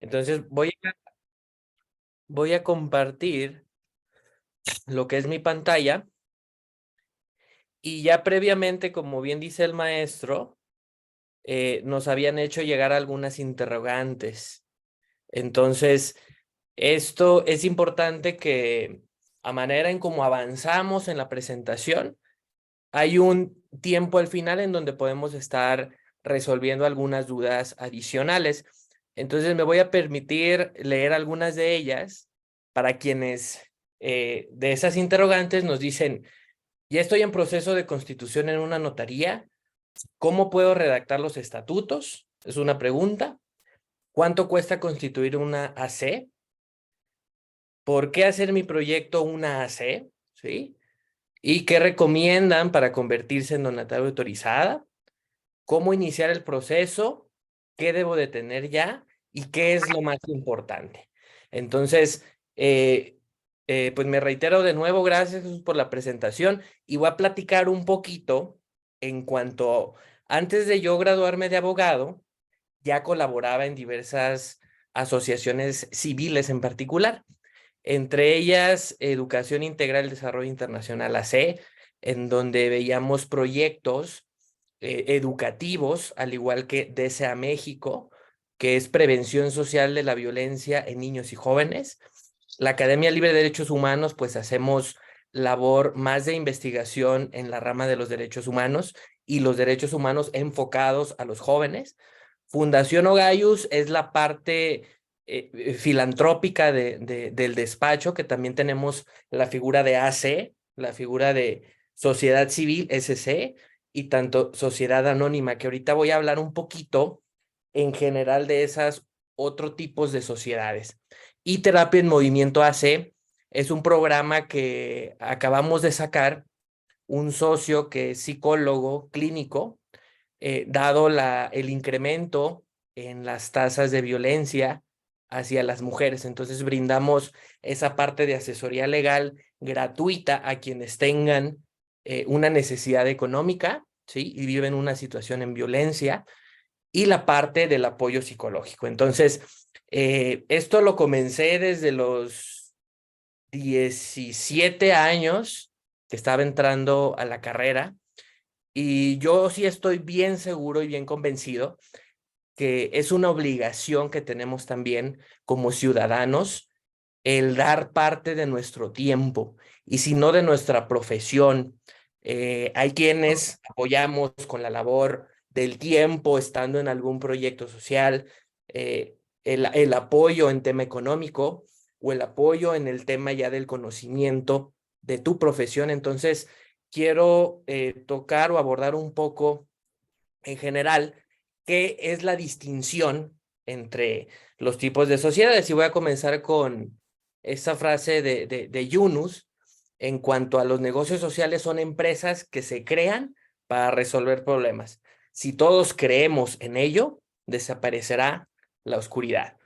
Entonces voy a compartir lo que es mi pantalla y ya previamente, como bien dice el maestro, nos habían hecho llegar algunas interrogantes. Entonces, esto es importante que a manera en cómo avanzamos en la presentación, hay un tiempo al final en donde podemos estar resolviendo algunas dudas adicionales. Entonces me voy a permitir leer algunas de ellas para quienes de esas interrogantes nos dicen, ya estoy en proceso de constitución en una notaría, ¿cómo puedo redactar los estatutos? Es una pregunta. ¿Cuánto cuesta constituir una AC? ¿Por qué hacer mi proyecto una AC? ¿Sí? ¿Y qué recomiendan para convertirse en donataria autorizada? ¿Cómo iniciar el proceso? ¿Qué debo de tener ya? ¿Y qué es lo más importante? Entonces, pues me reitero de nuevo, gracias Jesús por la presentación y voy a platicar un poquito en cuanto, antes de yo graduarme de abogado, ya colaboraba en diversas asociaciones civiles en particular, entre ellas Educación Integral y Desarrollo Internacional AC, en donde veíamos proyectos educativos, al igual que DSA México, que es Prevención Social de la Violencia en Niños y Jóvenes. La Academia Libre de Derechos Humanos, pues hacemos labor más de investigación en la rama de los derechos humanos y los derechos humanos enfocados a los jóvenes. Fundación Ogayus es la parte filantrópica del despacho, que también tenemos la figura de AC, la figura de Sociedad Civil SC, y tanto Sociedad Anónima, que ahorita voy a hablar un poquito en general de esas otros tipos de sociedades. Y Terapia en Movimiento AC es un programa que acabamos de sacar, un socio que es psicólogo clínico, dado el incremento en las tasas de violencia hacia las mujeres. Entonces brindamos esa parte de asesoría legal gratuita a quienes tengan una necesidad económica, ¿sí? Y viven una situación en violencia, y la parte del apoyo psicológico. Entonces, esto lo comencé desde los 17 años que estaba entrando a la carrera, y yo sí estoy bien seguro y bien convencido que es una obligación que tenemos también como ciudadanos el dar parte de nuestro tiempo y si no de nuestra profesión. Hay quienes apoyamos con la labor del tiempo estando en algún proyecto social, el apoyo en tema económico o el apoyo en el tema ya del conocimiento de tu profesión. Entonces, quiero tocar o abordar un poco en general qué es la distinción entre los tipos de sociedades. Y voy a comenzar con esta frase de Yunus en cuanto a los negocios sociales: son empresas que se crean para resolver problemas. Si todos creemos en ello, desaparecerá la oscuridad.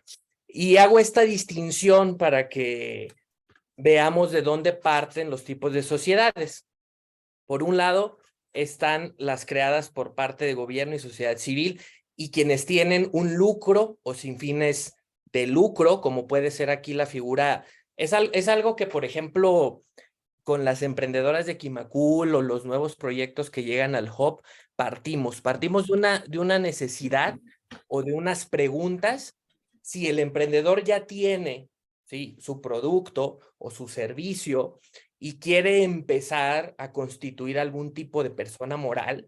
Y hago esta distinción para que veamos de dónde parten los tipos de sociedades. Por un lado, están las creadas por parte de gobierno y sociedad civil, y quienes tienen un lucro o sin fines de lucro, como puede ser aquí la figura. Es algo que, por ejemplo, con las emprendedoras de Quimacul o los nuevos proyectos que llegan al Hub, partimos de una necesidad o de unas preguntas. Si el emprendedor ya tiene, ¿sí?, su producto o su servicio y quiere empezar a constituir algún tipo de persona moral,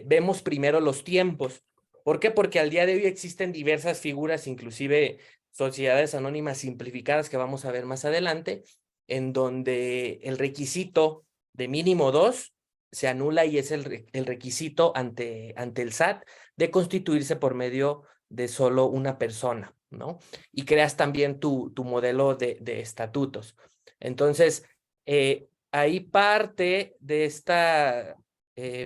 vemos primero los tiempos. ¿Por qué? Porque al día de hoy existen diversas figuras, inclusive sociedades anónimas simplificadas que vamos a ver más adelante, en donde el requisito de mínimo 2 se anula y es el requisito ante el SAT de constituirse por medio de solo una persona, ¿no? Y creas también tu modelo de estatutos. Entonces, ahí parte de esta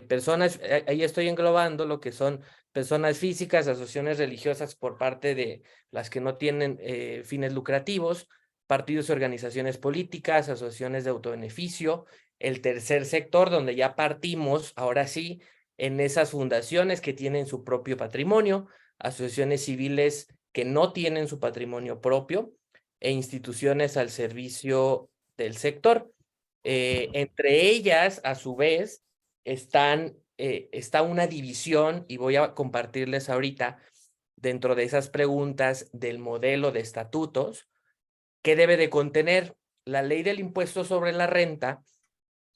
personas, ahí estoy englobando lo que son personas físicas, asociaciones religiosas por parte de las que no tienen fines lucrativos, partidos y organizaciones políticas, asociaciones de autobeneficio, el tercer sector, donde ya partimos, ahora sí, en esas fundaciones que tienen su propio patrimonio, asociaciones civiles que no tienen su patrimonio propio e instituciones al servicio del sector. Entre ellas, a su vez, está una división, y voy a compartirles ahorita, dentro de esas preguntas del modelo de estatutos, ¿qué debe de contener? La ley del impuesto sobre la renta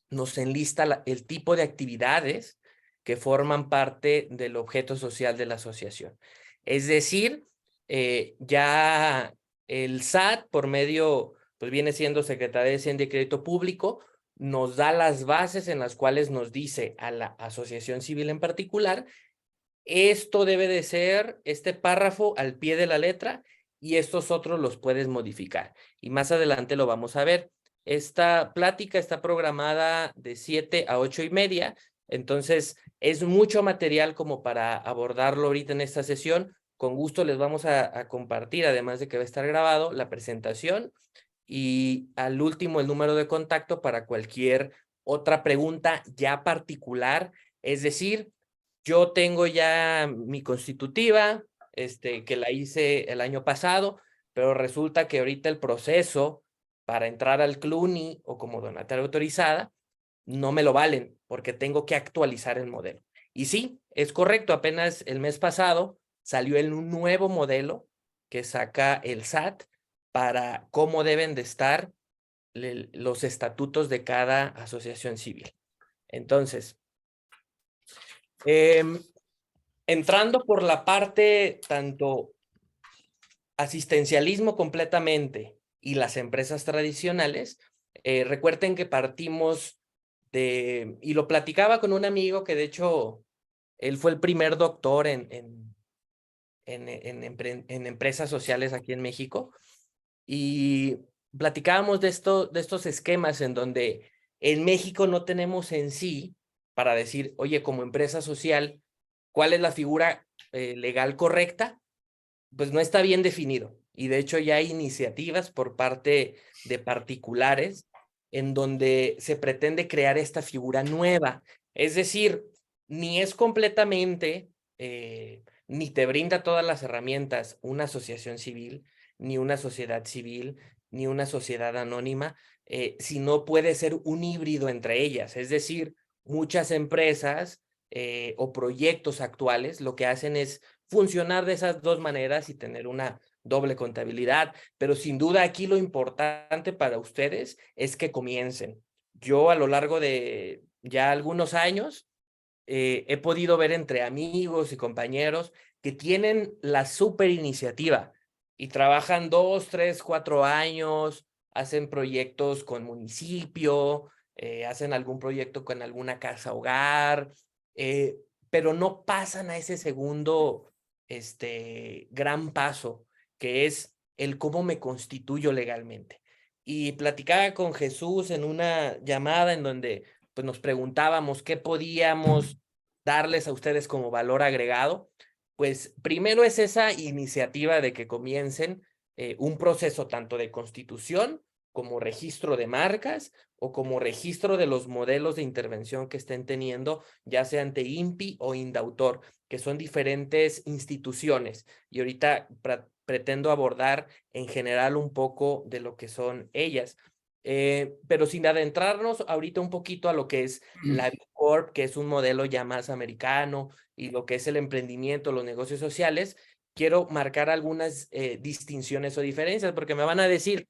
nos enlista el tipo de actividades que forman parte del objeto social de la asociación. Es decir, ya el SAT, por medio, pues viene siendo Secretaría de Hacienda y Crédito Público, nos da las bases en las cuales nos dice a la asociación civil en particular, esto debe de ser este párrafo al pie de la letra y estos otros los puedes modificar. Y más adelante lo vamos a ver. Esta plática está programada de 7 a 8:30, entonces es mucho material como para abordarlo ahorita en esta sesión. Con gusto les vamos a compartir, además de que va a estar grabado, la presentación y al último el número de contacto para cualquier otra pregunta ya particular. Es decir, yo tengo ya mi constitutiva, que la hice el año pasado, pero resulta que ahorita el proceso para entrar al CLUNY o como donataria autorizada no me lo valen porque tengo que actualizar el modelo. Y sí, es correcto, apenas el mes pasado salió un nuevo modelo que saca el SAT para cómo deben de estar los estatutos de cada asociación civil. Entonces, entrando por la parte tanto asistencialismo completamente y las empresas tradicionales, recuerden que partimos y lo platicaba con un amigo que de hecho, él fue el primer doctor en empresas sociales aquí en México, y platicábamos de estos esquemas en donde en México no tenemos en sí para decir, oye, como empresa social, ¿cuál es la figura legal correcta? Pues no está bien definido. Y de hecho ya hay iniciativas por parte de particulares en donde se pretende crear esta figura nueva. Es decir, ni es completamente, ni te brinda todas las herramientas una asociación civil, ni una sociedad civil, ni una sociedad anónima, sino puede ser un híbrido entre ellas. Es decir, muchas empresas o proyectos actuales lo que hacen es funcionar de esas dos maneras y tener una doble contabilidad, pero sin duda aquí lo importante para ustedes es que comiencen. Yo a lo largo de ya algunos años he podido ver entre amigos y compañeros que tienen la super iniciativa y trabajan 2, 3, 4 años, hacen proyectos con municipio, hacen algún proyecto con alguna casa hogar, eh, pero no pasan a ese segundo gran paso, que es el cómo me constituyo legalmente. Y platicaba con Jesús en una llamada en donde pues nos preguntábamos qué podíamos darles a ustedes como valor agregado. Pues primero es esa iniciativa de que comiencen un proceso tanto de constitución como registro de marcas o como registro de los modelos de intervención que estén teniendo, ya sea ante INPI o Indautor, que son diferentes instituciones. Y ahorita pretendo abordar en general un poco de lo que son ellas. Pero sin adentrarnos ahorita un poquito a lo que es la B Corp, que es un modelo ya más americano, y lo que es el emprendimiento, los negocios sociales, quiero marcar algunas distinciones o diferencias, porque me van a decir,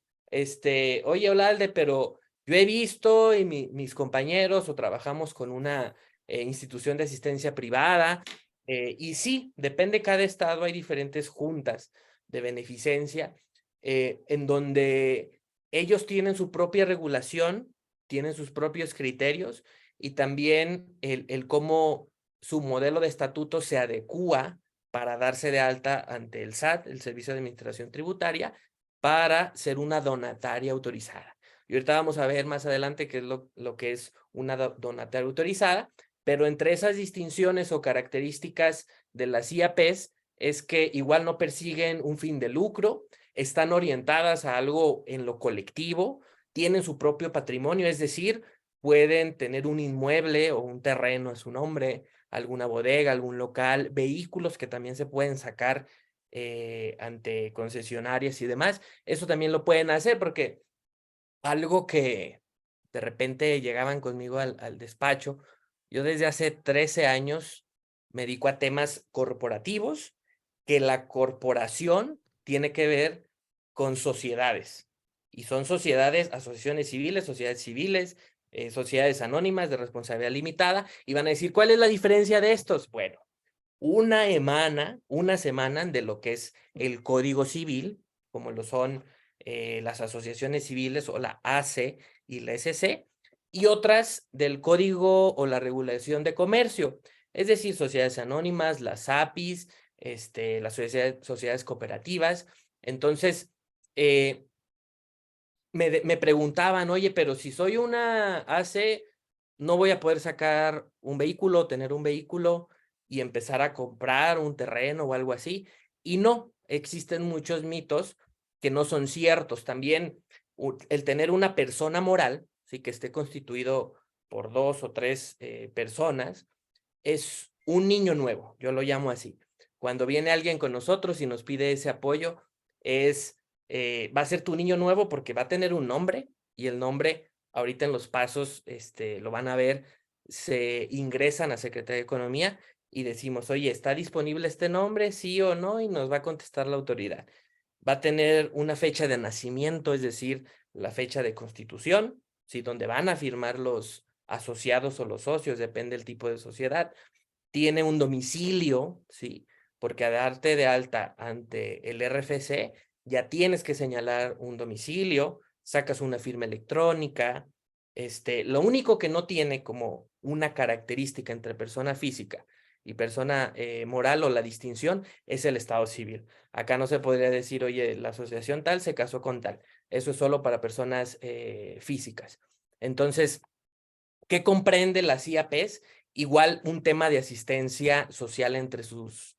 oye, Olalde, pero yo he visto y mis compañeros o trabajamos con una institución de asistencia privada, y sí, depende de cada estado, hay diferentes juntas de beneficencia, en donde ellos tienen su propia regulación, tienen sus propios criterios y también el cómo su modelo de estatuto se adecúa para darse de alta ante el SAT, el Servicio de Administración Tributaria, para ser una donataria autorizada. Y ahorita vamos a ver más adelante qué es lo que es una donataria autorizada, pero entre esas distinciones o características de las IAPs es que igual no persiguen un fin de lucro, están orientadas a algo en lo colectivo, tienen su propio patrimonio, es decir, pueden tener un inmueble o un terreno a su nombre, alguna bodega, algún local, vehículos que también se pueden sacar ante concesionarias y demás. Eso también lo pueden hacer porque algo que de repente llegaban conmigo al despacho, yo desde hace 13 años me dedico a temas corporativos, que la corporación tiene que ver con sociedades. Y son sociedades, sociedades civiles, sociedades anónimas de responsabilidad limitada, y van a decir, ¿cuál es la diferencia de estos? Bueno, unas emanan de lo que es el Código Civil, como lo son las asociaciones civiles o la AC y la SC, y otras del Código o la Regulación de Comercio, es decir, sociedades anónimas, las APIs, las sociedades cooperativas. Entonces, me preguntaban, oye, pero si soy una AC, no voy a poder sacar un vehículo, tener un vehículo y empezar a comprar un terreno o algo así. Y no, existen muchos mitos que no son ciertos. También el tener una persona moral, sí, que esté constituido por 2 o 3 personas, es un niño nuevo, yo lo llamo así. Cuando viene alguien con nosotros y nos pide ese apoyo, va a ser tu niño nuevo porque va a tener un nombre, y el nombre, ahorita en los pasos, lo van a ver, se ingresan a Secretaría de Economía y decimos, oye, ¿está disponible este nombre? Sí o no, y nos va a contestar la autoridad. Va a tener una fecha de nacimiento, es decir, la fecha de constitución, ¿sí? Donde van a firmar los asociados o los socios, depende del tipo de sociedad. Tiene un domicilio, ¿sí? Porque a darte de alta ante el RFC, ya tienes que señalar un domicilio, sacas una firma electrónica. Lo único que no tiene como una característica entre persona física y persona moral, o la distinción, es el estado civil. Acá no se podría decir, oye, la asociación tal se casó con tal. Eso es solo para personas físicas. Entonces, ¿qué comprende las IAPs? Igual un tema de asistencia social entre sus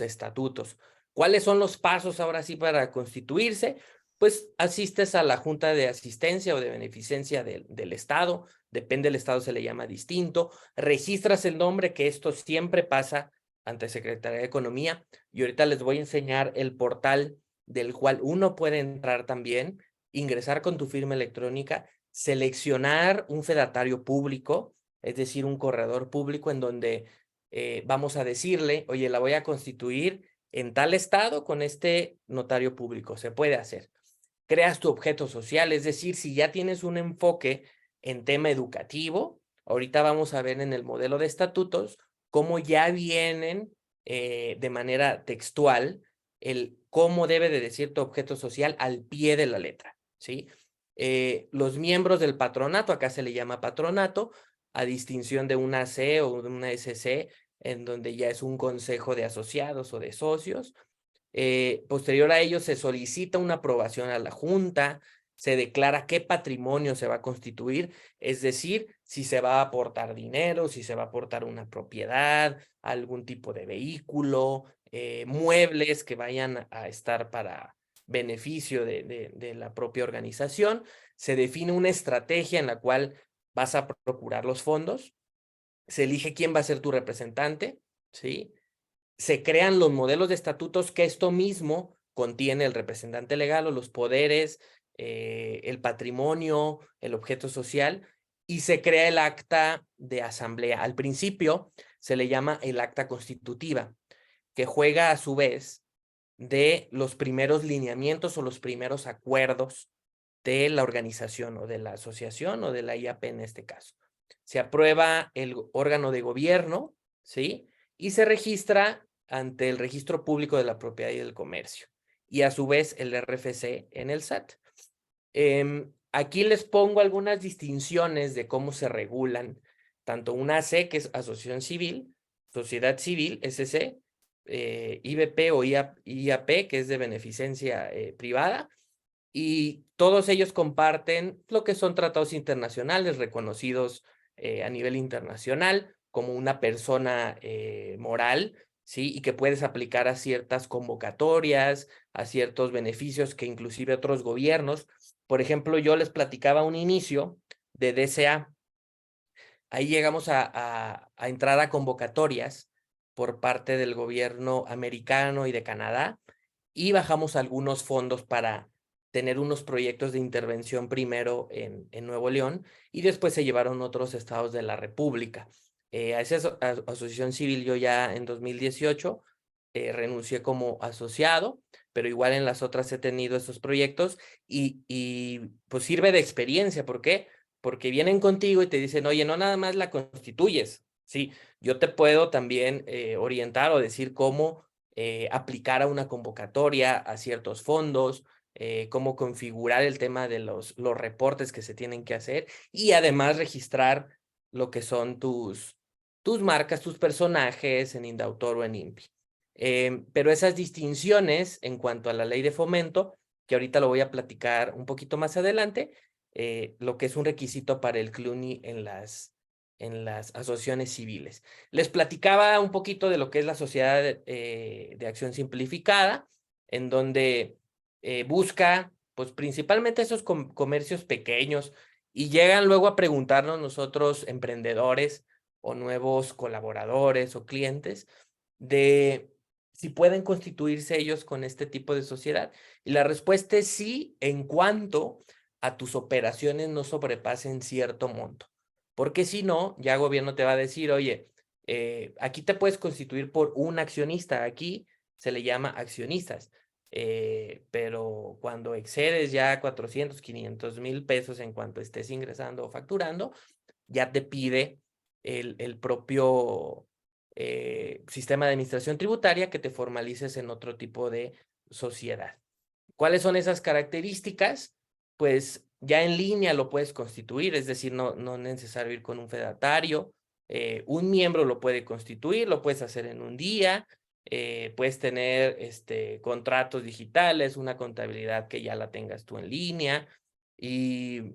estatutos. ¿Cuáles son los pasos ahora sí para constituirse? Pues asistes a la Junta de Asistencia o de Beneficencia del Estado, depende del Estado, se le llama distinto, registras el nombre, que esto siempre pasa ante Secretaría de Economía, y ahorita les voy a enseñar el portal del cual uno puede entrar también, ingresar con tu firma electrónica, seleccionar un fedatario público, es decir, un corredor público en donde vamos a decirle, oye, la voy a constituir en tal estado con este notario público. Se puede hacer. Creas tu objeto social, es decir, si ya tienes un enfoque en tema educativo, ahorita vamos a ver en el modelo de estatutos cómo ya vienen de manera textual el cómo debe de decir tu objeto social al pie de la letra, ¿sí? Los miembros del patronato, acá se le llama patronato, a distinción de una C o de una SC, en donde ya es un consejo de asociados o de socios. Posterior a ello se solicita una aprobación a la Junta, se declara qué patrimonio se va a constituir, es decir, si se va a aportar dinero, si se va a aportar una propiedad, algún tipo de vehículo, muebles que vayan a estar para beneficio de la propia organización. Se define una estrategia en la cual vas a procurar los fondos, se elige quién va a ser tu representante, ¿sí? Se crean los modelos de estatutos, que esto mismo contiene el representante legal o los poderes, el patrimonio, el objeto social, y se crea el acta de asamblea. Al principio se le llama el acta constitutiva, que juega a su vez de los primeros lineamientos o los primeros acuerdos de la organización o de la asociación o de la IAP en este caso. Se aprueba el órgano de gobierno, ¿sí? Y se registra ante el Registro Público de la Propiedad y del Comercio, y a su vez el RFC en el SAT. Aquí les pongo algunas distinciones de cómo se regulan tanto una AC, que es Asociación Civil, Sociedad Civil, SC, IBP o IAP, que es de beneficencia privada, y todos ellos comparten lo que son tratados internacionales reconocidos a nivel internacional como una persona moral, ¿sí? Y que puedes aplicar a ciertas convocatorias, a ciertos beneficios que inclusive otros gobiernos. Por ejemplo, yo les platicaba un inicio de DCA. Ahí llegamos a entrar a convocatorias por parte del gobierno americano y de Canadá, y bajamos algunos fondos para tener unos proyectos de intervención primero en Nuevo León, y después se llevaron otros estados de la República. A esa asociación civil yo ya en 2018 renuncié como asociado, pero igual en las otras he tenido esos proyectos y pues sirve de experiencia. ¿Por qué? Porque vienen contigo y te dicen, oye, no nada más la constituyes, sí, yo te puedo también orientar o decir cómo aplicar a una convocatoria, a ciertos fondos, cómo configurar el tema de los reportes que se tienen que hacer, y además registrar lo que son tus marcas, tus personajes en Indautor o en INPI. Pero esas distinciones en cuanto a la ley de fomento, que ahorita lo voy a platicar un poquito más adelante, lo que es un requisito para el CLUNY en las asociaciones civiles. Les platicaba un poquito de lo que es la Sociedad de Acción Simplificada, en donde busca, pues principalmente esos comercios pequeños, y llegan luego a preguntarnos nosotros, emprendedores o nuevos colaboradores o clientes, de si pueden constituirse ellos con este tipo de sociedad. Y la respuesta es sí, en cuanto a tus operaciones no sobrepasen cierto monto. Porque si no, ya el gobierno te va a decir, oye, aquí te puedes constituir por un accionista, aquí se le llama accionistas, pero cuando excedes ya 400, 500 mil pesos en cuanto estés ingresando o facturando, ya te pide el propio sistema de administración tributaria que te formalices en otro tipo de sociedad. ¿Cuáles son esas características? Pues ya en línea lo puedes constituir, es decir, no es necesario ir con un fedatario. Un miembro lo puede constituir, lo puedes hacer en un día, puedes tener contratos digitales, una contabilidad que ya la tengas tú en línea, y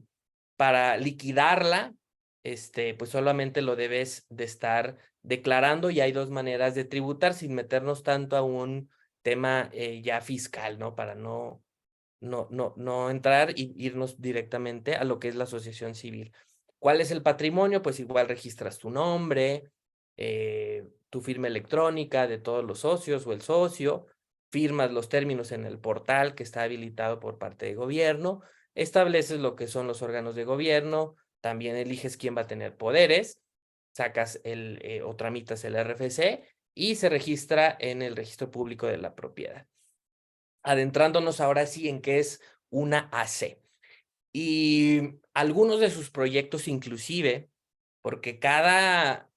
para liquidarla, pues solamente lo debes de estar declarando, y hay dos maneras de tributar sin meternos tanto a un tema ya fiscal, ¿no? Para no entrar y irnos directamente a lo que es la asociación civil. ¿Cuál es el patrimonio? Pues igual registras tu nombre, tu firma electrónica de todos los socios o el socio, firmas los términos en el portal que está habilitado por parte de gobierno, estableces lo que son los órganos de gobierno, también eliges quién va a tener poderes, sacas o tramitas el RFC y se registra en el registro público de la propiedad. Adentrándonos ahora sí en qué es una AC. Y algunos de sus proyectos inclusive, porque cada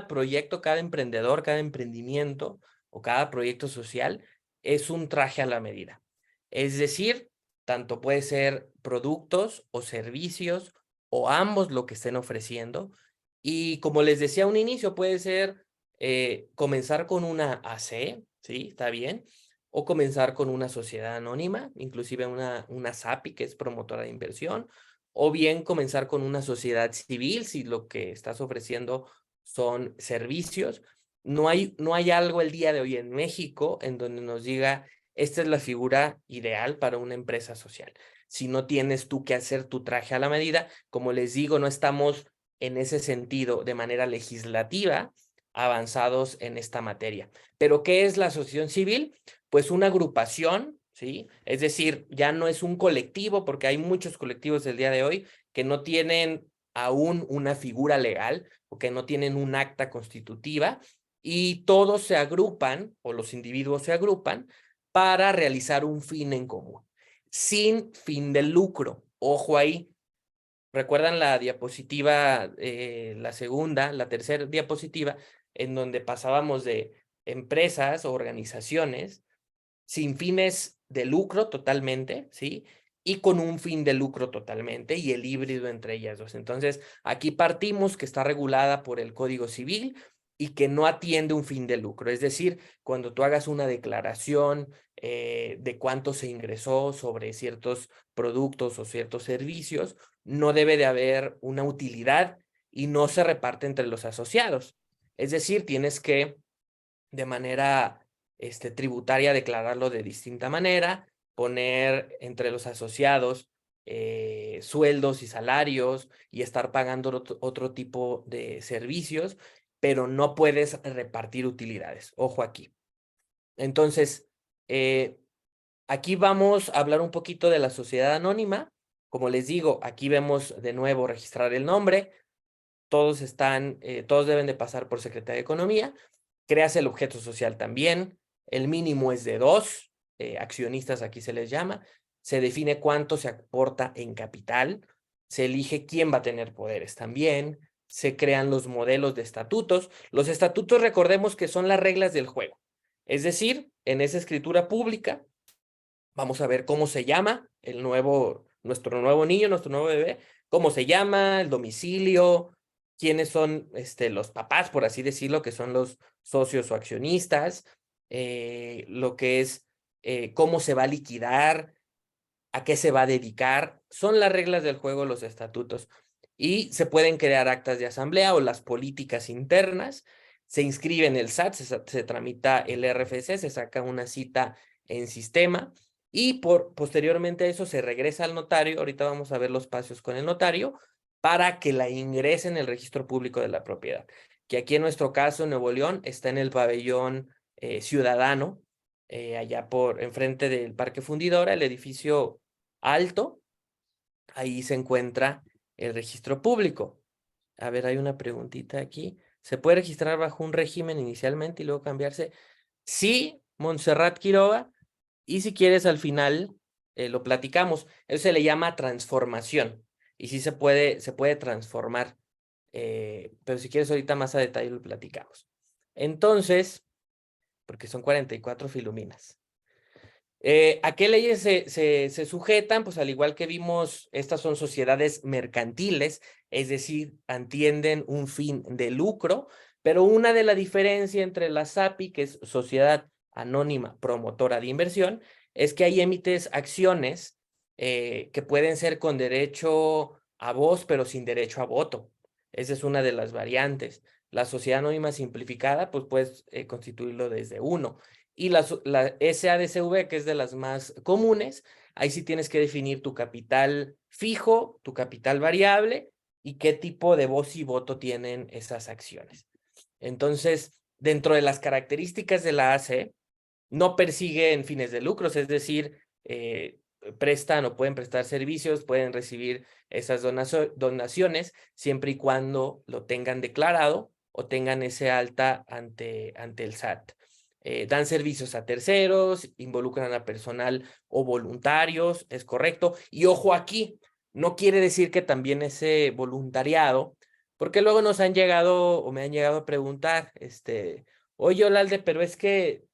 proyecto, cada emprendedor, cada emprendimiento o cada proyecto social es un traje a la medida. Es decir, tanto puede ser productos o servicios o ambos lo que estén ofreciendo. Y como les decía a un inicio, puede ser comenzar con una AC, ¿sí? Está bien. O comenzar con una sociedad anónima, inclusive una SAPI, que es promotora de inversión, o bien comenzar con una sociedad civil si lo que estás ofreciendo son servicios. No hay algo el día de hoy en México en donde nos diga, esta es la figura ideal para una empresa social. Si no tienes tú que hacer tu traje a la medida, como les digo, no estamos en ese sentido de manera legislativa avanzados en esta materia. Pero ¿qué es la asociación civil? Pues una agrupación, ¿sí? Es decir, ya no es un colectivo, porque hay muchos colectivos del día de hoy que no tienen aún una figura legal o que no tienen un acta constitutiva, y todos se agrupan, o los individuos se agrupan, para realizar un fin en común, sin fin de lucro. Ojo ahí. ¿Recuerdan la diapositiva, la tercera diapositiva, en donde pasábamos de empresas o organizaciones sin fines de lucro totalmente, ¿sí? Y con un fin de lucro totalmente, y el híbrido entre ellas dos? Entonces, aquí partimos que está regulada por el Código Civil y que no atiende un fin de lucro. Es decir, cuando tú hagas una declaración de cuánto se ingresó sobre ciertos productos o ciertos servicios, no debe de haber una utilidad y no se reparte entre los asociados. Es decir, tienes que de manera tributaria declararlo de distinta manera, poner entre los asociados sueldos y salarios, y estar pagando otro tipo de servicios, pero no puedes repartir utilidades. Ojo aquí. Entonces, aquí vamos a hablar un poquito de la sociedad anónima. Como les digo, aquí vemos de nuevo registrar el nombre. Todos deben de pasar por Secretaría de Economía. Creas el objeto social también. El mínimo es de 2 accionistas, aquí se les llama. Se define cuánto se aporta en capital. Se elige quién va a tener poderes también. Se crean los modelos de estatutos. Los estatutos, recordemos que son las reglas del juego. Es decir, en esa escritura pública, vamos a ver cómo se llama nuestro nuevo niño, nuestro nuevo bebé, cómo se llama, el domicilio, quiénes son los papás, por así decirlo, que son los socios o accionistas, lo que es cómo se va a liquidar, a qué se va a dedicar. Son las reglas del juego, los estatutos. Y se pueden crear actas de asamblea o las políticas internas. Se inscribe en el SAT, se tramita el RFC, se saca una cita en sistema y posteriormente a eso se regresa al notario. Ahorita vamos a ver los pasos con el notario para que la ingrese en el registro público de la propiedad. Que aquí en nuestro caso, en Nuevo León, está en el pabellón ciudadano, allá enfrente del Parque Fundidora, el edificio alto. Ahí se encuentra el registro público. A ver, hay una preguntita aquí. ¿Se puede registrar bajo un régimen inicialmente y luego cambiarse? Sí, Montserrat Quiroga. Y si quieres, al final lo platicamos. Eso se le llama transformación. Y sí se puede transformar. Pero si quieres, ahorita más a detalle lo platicamos. Entonces, porque son 44 filuminas. ¿A qué leyes se sujetan? Pues al igual que vimos, estas son sociedades mercantiles, es decir, atienden un fin de lucro, pero una de la diferencia entre la SAPI, que es Sociedad Anónima Promotora de Inversión, es que ahí emites acciones que pueden ser con derecho a voz, pero sin derecho a voto. Esa es una de las variantes. La sociedad anónima simplificada, pues puedes constituirlo desde uno. Y la SADCV, que es de las más comunes, ahí sí tienes que definir tu capital fijo, tu capital variable y qué tipo de voz y voto tienen esas acciones. Entonces, dentro de las características de la AC, no persiguen fines de lucros, es decir, prestan o pueden prestar servicios, pueden recibir esas donaciones siempre y cuando lo tengan declarado o tengan ese alta ante el SAT. Dan servicios a terceros, involucran a personal o voluntarios, es correcto. Y ojo aquí, no quiere decir que también ese voluntariado, porque luego nos han llegado o me han llegado a preguntar, oye, Olalde, pero es que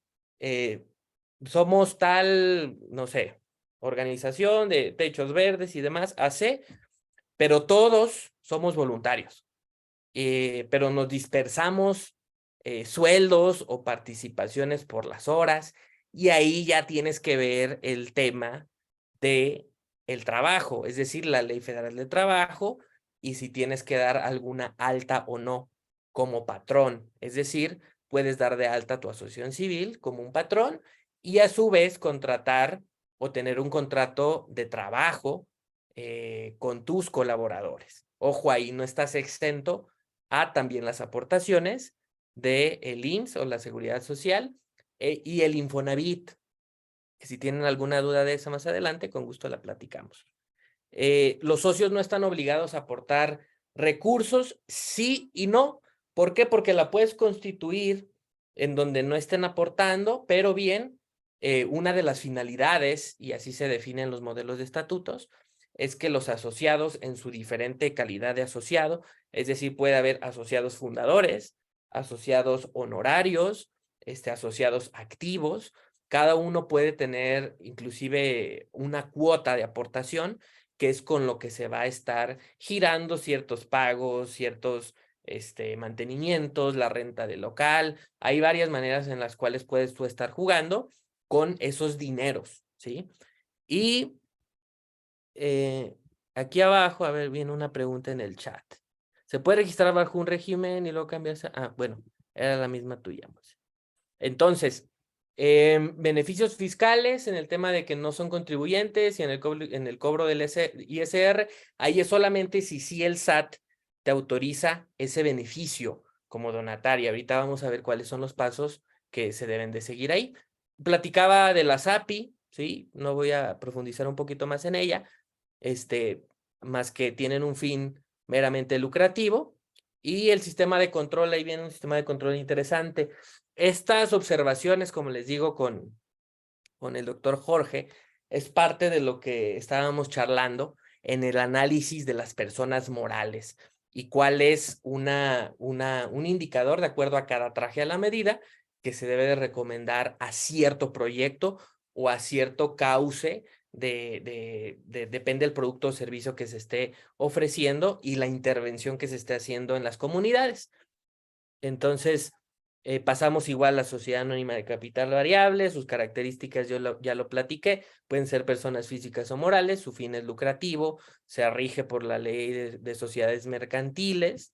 somos tal, no sé, organización de techos verdes y demás, AC, pero todos somos voluntarios, pero nos dispersamos sueldos o participaciones por las horas, y ahí ya tienes que ver el tema de el trabajo, es decir, la Ley Federal de Trabajo, y si tienes que dar alguna alta o no como patrón, es decir, puedes dar de alta tu asociación civil como un patrón y a su vez contratar o tener un contrato de trabajo con tus colaboradores. Ojo ahí, no estás exento a también las aportaciones del IMSS o la Seguridad Social y el Infonavit, que si tienen alguna duda de eso más adelante, con gusto la platicamos. Los socios no están obligados a aportar recursos, sí y no. ¿Por qué? Porque la puedes constituir en donde no estén aportando, pero bien, una de las finalidades, y así se definen los modelos de estatutos, es que los asociados en su diferente calidad de asociado, es decir, puede haber asociados fundadores, asociados honorarios, asociados activos, cada uno puede tener inclusive una cuota de aportación, que es con lo que se va a estar girando ciertos pagos, ciertos mantenimientos, la renta del local. Hay varias maneras en las cuales puedes tú estar jugando con esos dineros, ¿sí? Y aquí abajo, a ver, viene una pregunta en el chat. ¿Se puede registrar bajo un régimen y luego cambiarse? Ah, bueno, era la misma tuya. Entonces, beneficios fiscales en el tema de que no son contribuyentes y en el cobro del ISR, ahí es solamente si el SAT te autoriza ese beneficio como donataria. Ahorita vamos a ver cuáles son los pasos que se deben de seguir ahí. Platicaba de la SAPI, ¿sí? No voy a profundizar un poquito más en ella, más que tienen un fin meramente lucrativo. Y el sistema de control, ahí viene un sistema de control interesante. Estas observaciones, como les digo, con el doctor Jorge, es parte de lo que estábamos charlando en el análisis de las personas morales y cuál es un indicador de acuerdo a cada traje a la medida que se debe de recomendar a cierto proyecto o a cierto cauce depende del producto o servicio que se esté ofreciendo y la intervención que se esté haciendo en las comunidades. Entonces, pasamos igual a la sociedad anónima de capital variable, sus características ya lo platiqué, pueden ser personas físicas o morales, su fin es lucrativo, se rige por la ley de sociedades mercantiles.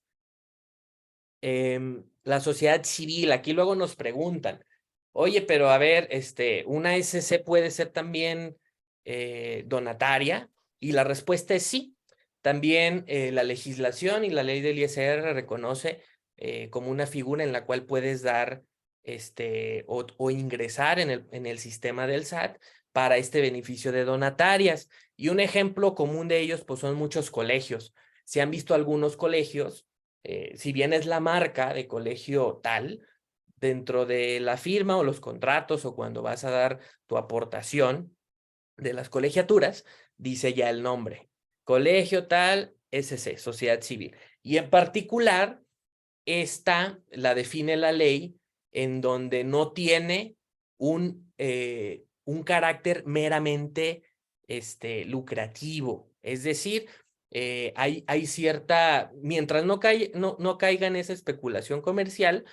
La sociedad civil, aquí luego nos preguntan, oye, pero a ver, ¿una SC puede ser también donataria? Y la respuesta es sí. También la legislación y la ley del ISR reconoce como una figura en la cual puedes dar o ingresar en el sistema del SAT para este beneficio de donatarias. Y un ejemplo común de ellos pues son muchos colegios. Se han visto algunos colegios, si bien es la marca de colegio tal, dentro de la firma o los contratos o cuando vas a dar tu aportación de las colegiaturas, dice ya el nombre. Colegio tal, SC, Sociedad Civil. Y en particular, esta la define la ley en donde no tiene un carácter meramente lucrativo. Es decir, hay cierta, mientras no caiga en esa especulación comercial,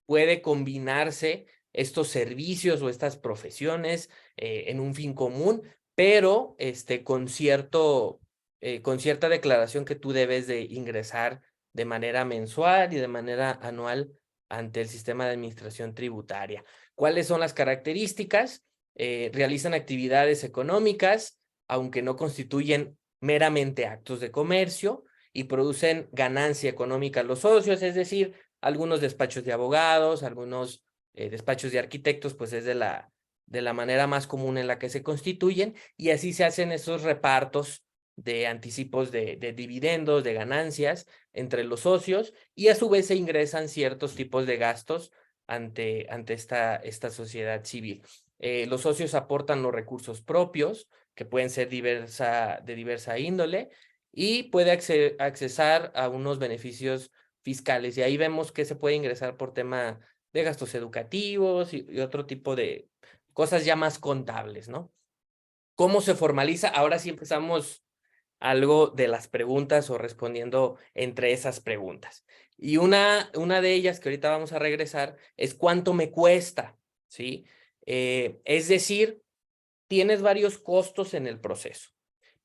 puede combinarse estos servicios o estas profesiones en un fin común, pero con cierta declaración que tú debes de ingresar de manera mensual y de manera anual ante el sistema de administración tributaria. ¿Cuáles son las características? Realizan actividades económicas, aunque no constituyen meramente actos de comercio, y producen ganancia económica a los socios, es decir, algunos despachos de abogados, algunos despachos de arquitectos, pues es de la manera más común en la que se constituyen, y así se hacen esos repartos de anticipos de dividendos, de ganancias entre los socios, y a su vez se ingresan ciertos tipos de gastos ante esta sociedad civil. Los socios aportan los recursos propios, que pueden ser de diversa índole, y puede accesar a unos beneficios fiscales. Y ahí vemos que se puede ingresar por tema de gastos educativos y otro tipo de cosas ya más contables, ¿no? ¿Cómo se formaliza? Ahora sí empezamos algo de las preguntas o respondiendo entre esas preguntas. Y una de ellas que ahorita vamos a regresar es ¿cuánto me cuesta? ¿Sí? Es decir, tienes varios costos en el proceso.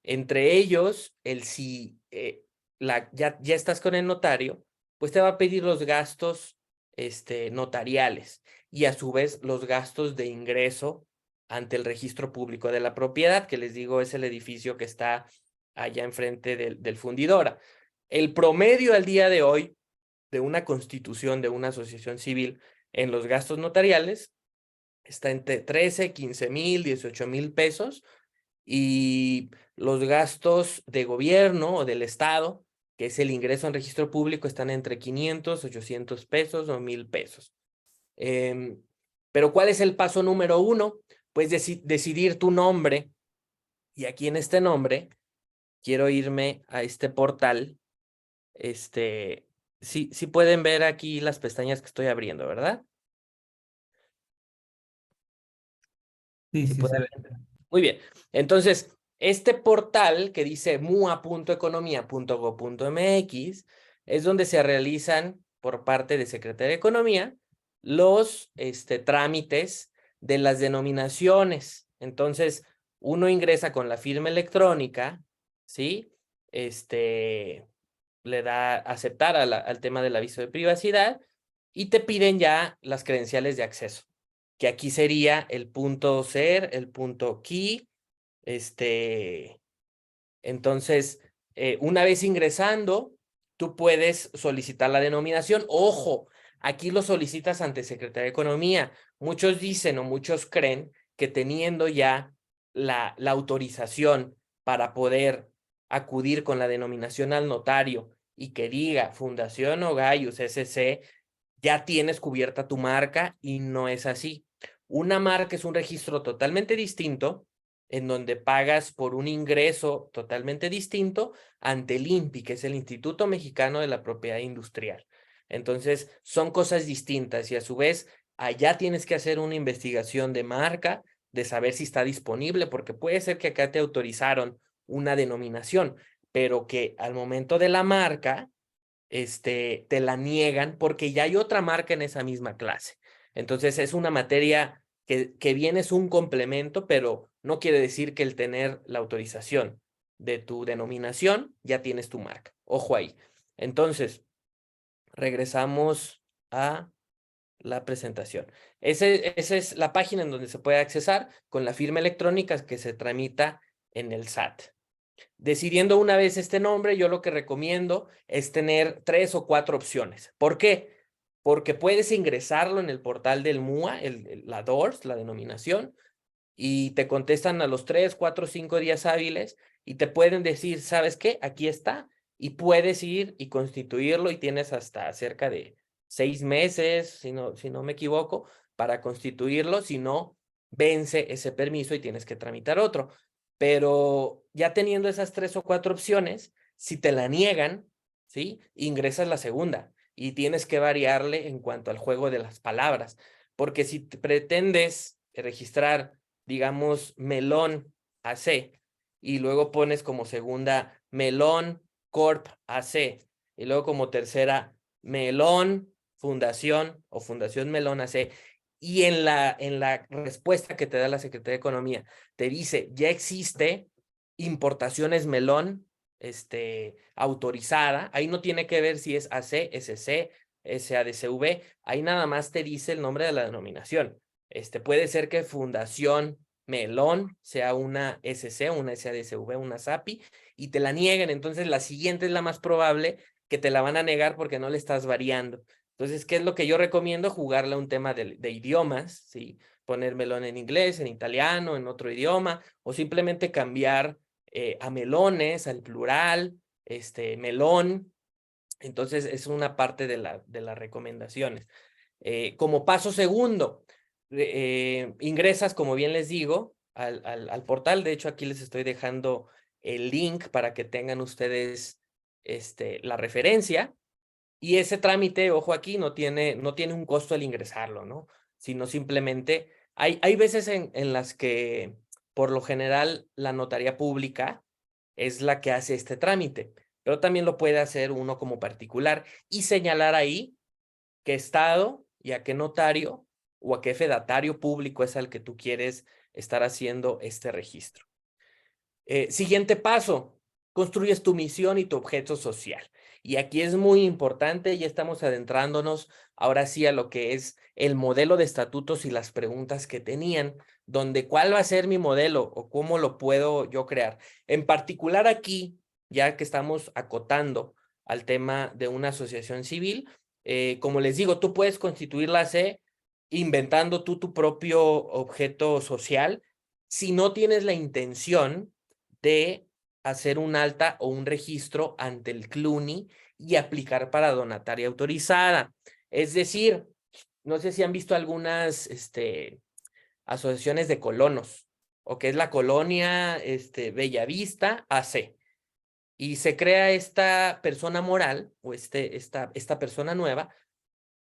Entre ellos, si ya estás con el notario, pues te va a pedir los gastos notariales y a su vez los gastos de ingreso ante el registro público de la propiedad, que les digo es el edificio que está allá enfrente del fundidora. El promedio al día de hoy de una constitución de una asociación civil en los gastos notariales está entre 13, 15,000, 18,000 pesos, y los gastos de gobierno o del Estado, que es el ingreso en registro público, están entre 500, 800 pesos o 1,000 pesos. Pero ¿cuál es el paso número uno? Pues decidir tu nombre. Y aquí en este nombre, quiero irme a este portal. Sí pueden ver aquí las pestañas que estoy abriendo, ¿verdad? Sí, Sí sí, se pueden ve. ver. Muy bien. Entonces, este portal que dice mua.economia.go.mx es donde se realizan por parte de Secretaría de Economía los trámites de las denominaciones. Entonces, uno ingresa con la firma electrónica, ¿sí? Le da aceptar al tema del aviso de privacidad y te piden ya las credenciales de acceso, que aquí sería el punto ser, el punto key, entonces, una vez ingresando, tú puedes solicitar la denominación. Ojo, aquí lo solicitas ante Secretaría de Economía. Muchos dicen o muchos creen que teniendo ya la autorización para poder acudir con la denominación al notario y que diga Fundación Ogayus S.C., ya tienes cubierta tu marca, y no es así. Una marca es un registro totalmente distinto, en donde pagas por un ingreso totalmente distinto ante el INPI, que es el Instituto Mexicano de la Propiedad Industrial. Entonces, son cosas distintas, y a su vez, allá tienes que hacer una investigación de marca, de saber si está disponible, porque puede ser que acá te autorizaron una denominación, pero que al momento de la marca, te la niegan porque ya hay otra marca en esa misma clase. Entonces es una materia que bien es un complemento, pero no quiere decir que el tener la autorización de tu denominación ya tienes tu marca. Ojo ahí. Entonces, regresamos a la presentación. Esa es la página en donde se puede accesar con la firma electrónica que se tramita en el SAT. Decidiendo una vez este nombre, yo lo que recomiendo es tener 3 o 4 opciones. ¿Por qué? Porque puedes ingresarlo en el portal del MUA, la DORS, la denominación, y te contestan a los 3, 4, 5 días hábiles y te pueden decir, ¿sabes qué? Aquí está, y puedes ir y constituirlo, y tienes hasta cerca de 6 meses, si no me equivoco, para constituirlo. Si no, vence ese permiso y tienes que tramitar otro. Pero ya teniendo esas 3 o 4 opciones, si te la niegan, ¿sí? Ingresas la segunda y tienes que variarle en cuanto al juego de las palabras, porque si pretendes registrar, digamos, Melón AC, y luego pones como segunda Melón Corp AC, y luego como tercera Melón Fundación o Fundación Melón AC, y en la respuesta que te da la Secretaría de Economía te dice, ya existe Importaciones Melón autorizada, ahí no tiene que ver si es AC, SC, SADCV, ahí nada más te dice el nombre de la denominación. Puede ser que Fundación Melón sea una SC, una SADCV, una SAPI, y te la nieguen. Entonces la siguiente es la más probable que te la van a negar porque no le estás variando. Entonces, ¿qué es lo que yo recomiendo? Jugarle a un tema de idiomas, ¿sí? Poner melón en inglés, en italiano, en otro idioma, o simplemente cambiar a melones, al plural, melón. Entonces, es una parte de las recomendaciones. Como paso segundo, ingresas, como bien les digo, al portal. De hecho, aquí les estoy dejando el link para que tengan ustedes la referencia. Y ese trámite, ojo aquí, no tiene un costo al ingresarlo, ¿no? Sino simplemente, hay veces en las que, por lo general, la notaría pública es la que hace este trámite, pero también lo puede hacer uno como particular y señalar ahí qué estado y a qué notario o a qué fedatario público es al que tú quieres estar haciendo este registro. Siguiente paso, construyes tu misión y tu objeto social. Y aquí es muy importante, ya estamos adentrándonos ahora sí a lo que es el modelo de estatutos y las preguntas que tenían, donde cuál va a ser mi modelo o cómo lo puedo yo crear. En particular aquí, ya que estamos acotando al tema de una asociación civil, como les digo, tú puedes constituirla inventando tú tu propio objeto social si no tienes la intención de hacer un alta o un registro ante el CLUNI y aplicar para donataria autorizada. Es decir, no sé si han visto algunas asociaciones de colonos, o que es la colonia Bellavista AC, y se crea esta persona moral o esta persona nueva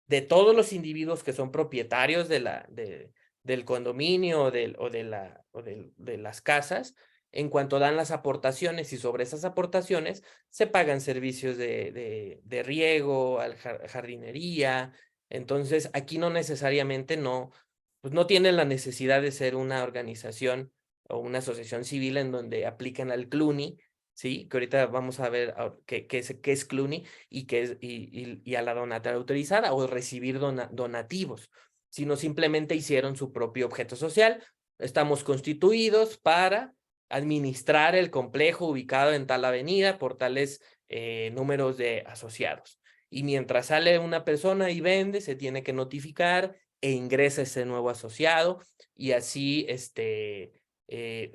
de todos los individuos que son propietarios del condominio de las casas, en cuanto dan las aportaciones, y sobre esas aportaciones se pagan servicios de riego, jardinería. Entonces, aquí no necesariamente pues no tienen la necesidad de ser una organización o una asociación civil en donde apliquen al CLUNI, ¿sí? Que ahorita vamos a ver qué es CLUNI y a la donataria autorizada, o recibir donativos, sino simplemente hicieron su propio objeto social. Estamos constituidos para administrar el complejo ubicado en tal avenida por tales números de asociados. Y mientras sale una persona y vende, se tiene que notificar e ingresa ese nuevo asociado y así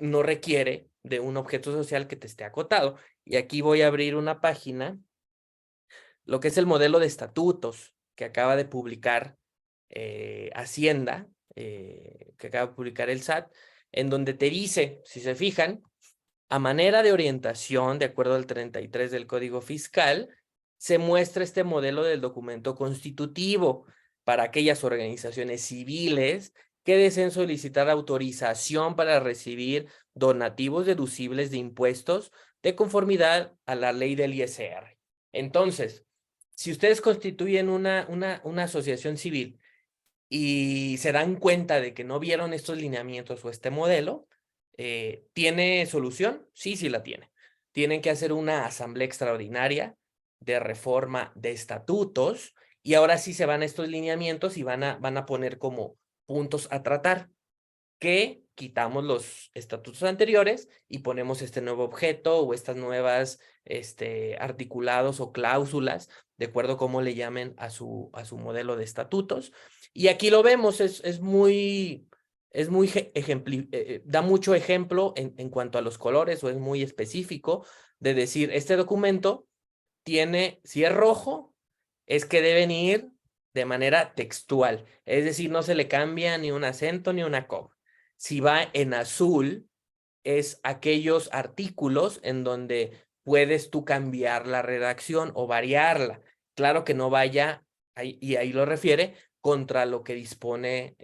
no requiere de un objeto social que te esté acotado. Y aquí voy a abrir una página, lo que es el modelo de estatutos que acaba de publicar Hacienda, que acaba de publicar el SAT, en donde te dice, si se fijan, a manera de orientación, de acuerdo al 33 del Código Fiscal, se muestra este modelo del documento constitutivo para aquellas organizaciones civiles que deseen solicitar autorización para recibir donativos deducibles de impuestos de conformidad a la ley del ISR. Entonces, si ustedes constituyen una asociación civil y se dan cuenta de que no vieron estos lineamientos o este modelo, ¿tiene solución? Sí, sí la tiene. Tienen que hacer una asamblea extraordinaria de reforma de estatutos y ahora sí se van a estos lineamientos y van a poner como puntos a tratar, que quitamos los estatutos anteriores y ponemos este nuevo objeto o estas nuevas articulados o cláusulas, de acuerdo a cómo le llamen a su modelo de estatutos. Y aquí lo vemos, da mucho ejemplo en cuanto a los colores, o es muy específico de decir, este documento tiene, si es rojo, es que deben ir de manera textual, es decir, no se le cambia ni un acento ni una coma. Si va en azul, es aquellos artículos en donde puedes tú cambiar la redacción o variarla. Claro que no vaya, y ahí lo refiere, contra lo que dispone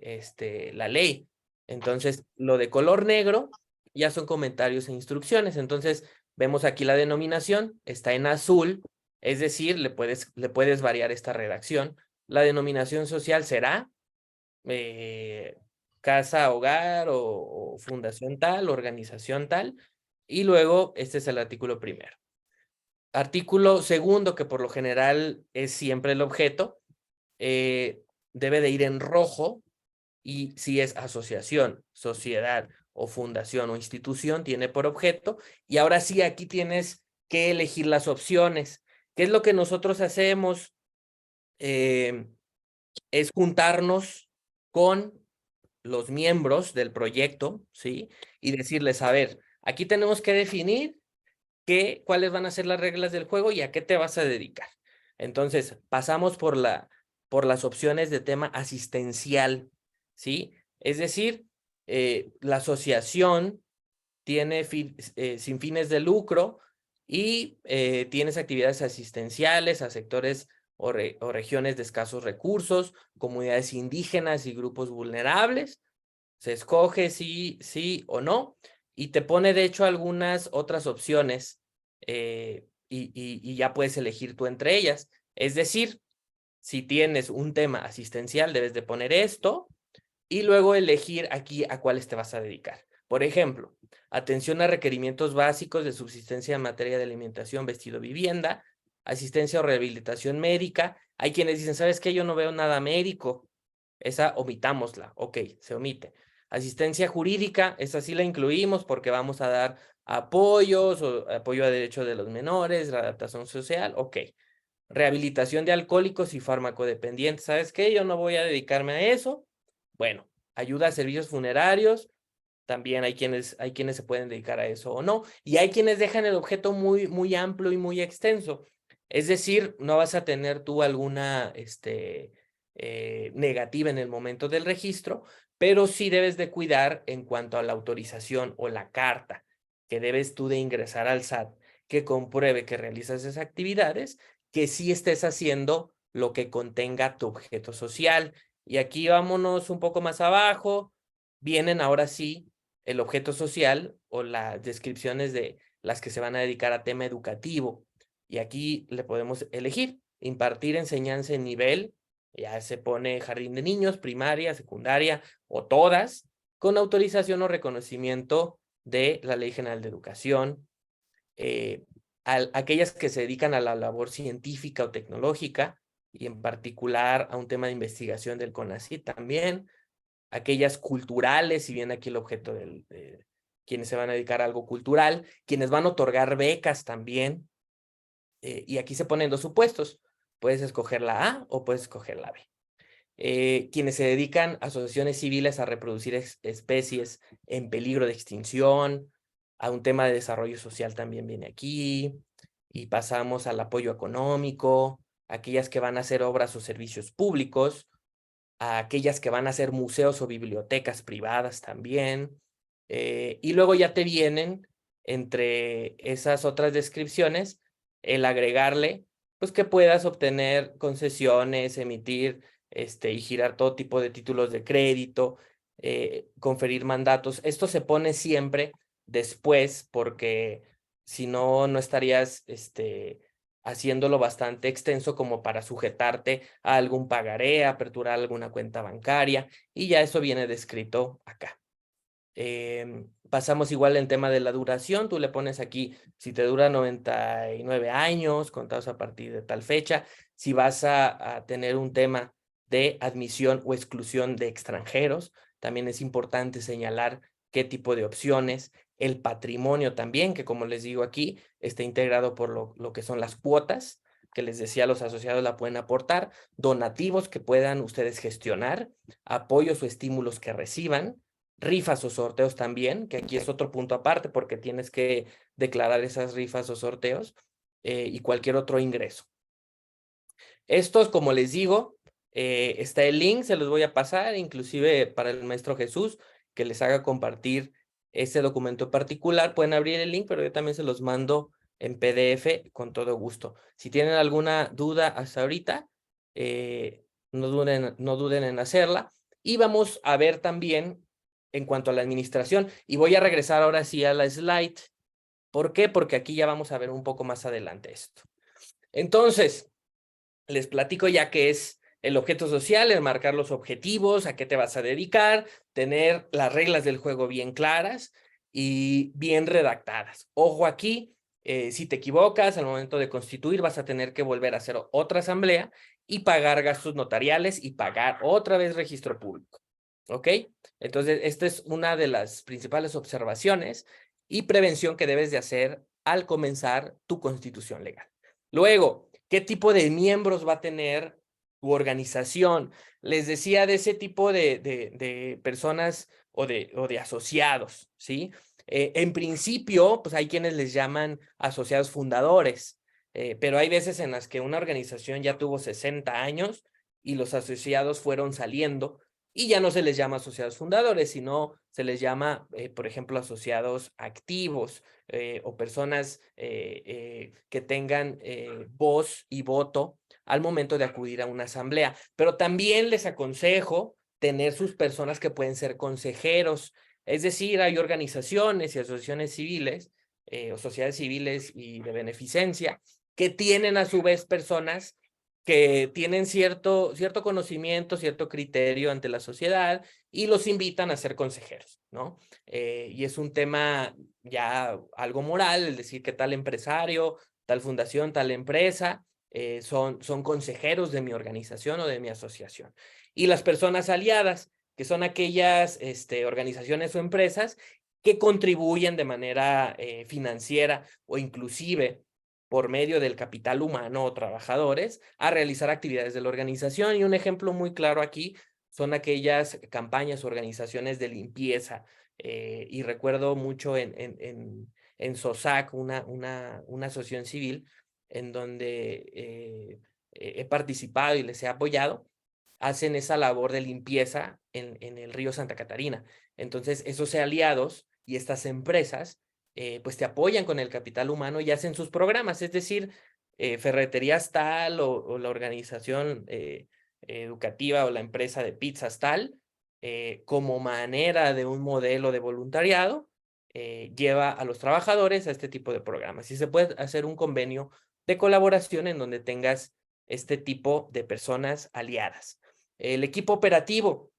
la ley. Entonces, lo de color negro ya son comentarios e instrucciones. Entonces, vemos aquí la denominación, está en azul, es decir, le puedes variar esta redacción. La denominación social será casa, hogar o fundación tal, organización tal. Y luego, este es el artículo primero. Artículo segundo, que por lo general es siempre el objeto, debe de ir en rojo, y si es asociación, sociedad o fundación o institución, tiene por objeto. Y ahora sí, aquí tienes que elegir las opciones. ¿Qué es lo que nosotros hacemos? Es juntarnos con los miembros del proyecto, ¿sí? Y decirles, a ver, aquí tenemos que definir cuáles van a ser las reglas del juego y a qué te vas a dedicar. Entonces, pasamos por las opciones de tema asistencial, ¿sí? Es decir, la asociación tiene sin fines de lucro y tienes actividades asistenciales a sectores o regiones de escasos recursos, comunidades indígenas y grupos vulnerables. Se escoge sí o no, y te pone de hecho algunas otras opciones, y ya puedes elegir tú entre ellas. Es decir, si tienes un tema asistencial, debes de poner esto y luego elegir aquí a cuáles te vas a dedicar. Por ejemplo, atención a requerimientos básicos de subsistencia en materia de alimentación, vestido, vivienda, asistencia o rehabilitación médica. Hay quienes dicen, ¿sabes qué? Yo no veo nada médico. Esa omitámosla. Ok, se omite. Asistencia jurídica, esa sí la incluimos porque vamos a dar apoyos o apoyo a derechos de los menores, la adaptación social. Ok. Rehabilitación de alcohólicos y farmacodependientes. ¿Sabes qué? Yo no voy a dedicarme a eso. Bueno, ayuda a servicios funerarios. También hay quienes se pueden dedicar a eso o no. Y hay quienes dejan el objeto muy, muy amplio y muy extenso. Es decir, no vas a tener tú alguna negativa en el momento del registro, pero sí debes de cuidar en cuanto a la autorización o la carta que debes tú de ingresar al SAT, que compruebe que realizas esas actividades, que sí estés haciendo lo que contenga tu objeto social. Y aquí vámonos un poco más abajo. Vienen ahora sí el objeto social o las descripciones de las que se van a dedicar a tema educativo. Y aquí le podemos elegir impartir enseñanza en nivel, ya se pone jardín de niños, primaria, secundaria o todas, con autorización o reconocimiento de la Ley General de Educación. Aquellas que se dedican a la labor científica o tecnológica, y en particular a un tema de investigación del CONACYT también. Aquellas culturales, si bien aquí el objeto quienes se van a dedicar a algo cultural, quienes van a otorgar becas también. Y aquí se ponen dos supuestos. Puedes escoger la A o puedes escoger la B. Quienes se dedican a asociaciones civiles a reproducir especies en peligro de extinción, a un tema de desarrollo social también viene aquí, y pasamos al apoyo económico, aquellas que van a hacer obras o servicios públicos, a aquellas que van a hacer museos o bibliotecas privadas también, y luego ya te vienen entre esas otras descripciones el agregarle, pues que puedas obtener concesiones, emitir y girar todo tipo de títulos de crédito, conferir mandatos. Esto se pone siempre después porque si no, no estarías haciéndolo bastante extenso como para sujetarte a algún pagaré, aperturar alguna cuenta bancaria, y ya eso viene descrito acá. Pasamos igual en tema de la duración, tú le pones aquí si te dura 99 años, contados a partir de tal fecha, si vas a tener un tema de admisión o exclusión de extranjeros, también es importante señalar qué tipo de opciones, el patrimonio también, que como les digo aquí, está integrado por lo que son las cuotas, que les decía, los asociados la pueden aportar, donativos que puedan ustedes gestionar, apoyos o estímulos que reciban, rifas o sorteos también, que aquí es otro punto aparte porque tienes que declarar esas rifas o sorteos, y cualquier otro ingreso. Estos, como les digo, está el link, se los voy a pasar, inclusive para el maestro Jesús, que les haga compartir ese documento particular. Pueden abrir el link, pero yo también se los mando en PDF con todo gusto. Si tienen alguna duda hasta ahorita, no duden en hacerla. Y vamos a ver también en cuanto a la administración, y voy a regresar ahora sí a la slide. ¿Por qué? Porque aquí ya vamos a ver un poco más adelante esto. Entonces, les platico ya qué es el objeto social, el marcar los objetivos, a qué te vas a dedicar, tener las reglas del juego bien claras y bien redactadas. Ojo aquí, si te equivocas al momento de constituir, vas a tener que volver a hacer otra asamblea y pagar gastos notariales y pagar otra vez registro público. ¿Ok? Entonces, esta es una de las principales observaciones y prevención que debes de hacer al comenzar tu constitución legal. Luego, ¿qué tipo de miembros va a tener tu organización? Les decía de ese tipo de personas o de asociados, ¿sí? En principio, pues hay quienes les llaman asociados fundadores, pero hay veces en las que una organización ya tuvo 60 años y los asociados fueron saliendo y ya no se les llama asociados fundadores, sino se les llama, por ejemplo, asociados activos, o personas que tengan voz y voto al momento de acudir a una asamblea. Pero también les aconsejo tener sus personas que pueden ser consejeros. Es decir, hay organizaciones y asociaciones civiles, o sociedades civiles y de beneficencia, que tienen a su vez personas que tienen cierto conocimiento, cierto criterio ante la sociedad y los invitan a ser consejeros, ¿no? Y es un tema ya algo moral, el decir que tal empresario, tal fundación, tal empresa son consejeros de mi organización o de mi asociación. Y las personas aliadas, que son aquellas organizaciones o empresas que contribuyen de manera financiera o inclusive por medio del capital humano o trabajadores a realizar actividades de la organización. Y un ejemplo muy claro aquí son aquellas campañas o organizaciones de limpieza. Y recuerdo mucho en SOSAC, una asociación civil, en donde he participado y les he apoyado, hacen esa labor de limpieza en el río Santa Catarina. Entonces, esos aliados y estas empresas, pues te apoyan con el capital humano y hacen sus programas, es decir, ferreterías tal o la organización educativa o la empresa de pizzas tal, como manera de un modelo de voluntariado, lleva a los trabajadores a este tipo de programas. Y se puede hacer un convenio de colaboración en donde tengas este tipo de personas aliadas. El equipo operativo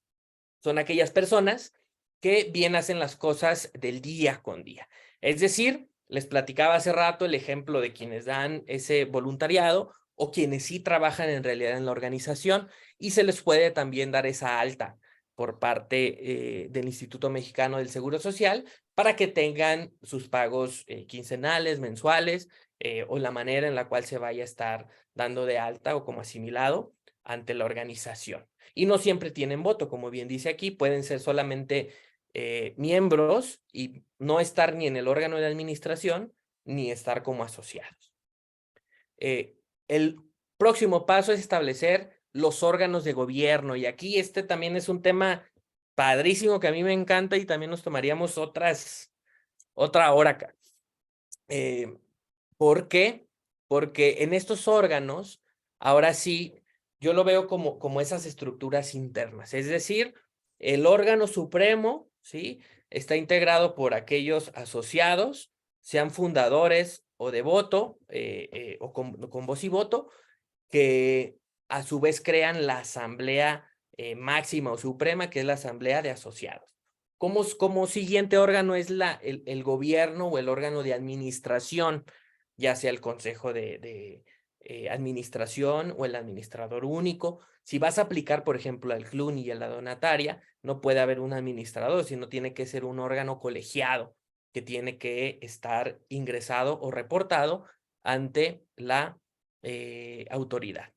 son aquellas personas que bien hacen las cosas del día con día. Es decir, les platicaba hace rato el ejemplo de quienes dan ese voluntariado o quienes sí trabajan en realidad en la organización y se les puede también dar esa alta por parte del Instituto Mexicano del Seguro Social para que tengan sus pagos quincenales, mensuales, o la manera en la cual se vaya a estar dando de alta o como asimilado ante la organización. Y no siempre tienen voto, como bien dice aquí, pueden ser solamente miembros y no estar ni en el órgano de administración ni estar como asociados. El próximo paso es establecer los órganos de gobierno, y aquí este también es un tema padrísimo que a mí me encanta y también nos tomaríamos otra hora acá. ¿Por qué? Porque en estos órganos, ahora sí, yo lo veo como esas estructuras internas, es decir, el órgano supremo, ¿sí? Está integrado por aquellos asociados, sean fundadores o de voto, o con voz y voto, que a su vez crean la asamblea máxima o suprema, que es la asamblea de asociados. Como siguiente órgano es el gobierno o el órgano de administración, ya sea el consejo de administración o el administrador único. Si vas a aplicar, por ejemplo, al CLUN y a la donataria, no puede haber un administrador, sino tiene que ser un órgano colegiado que tiene que estar ingresado o reportado ante la autoridad.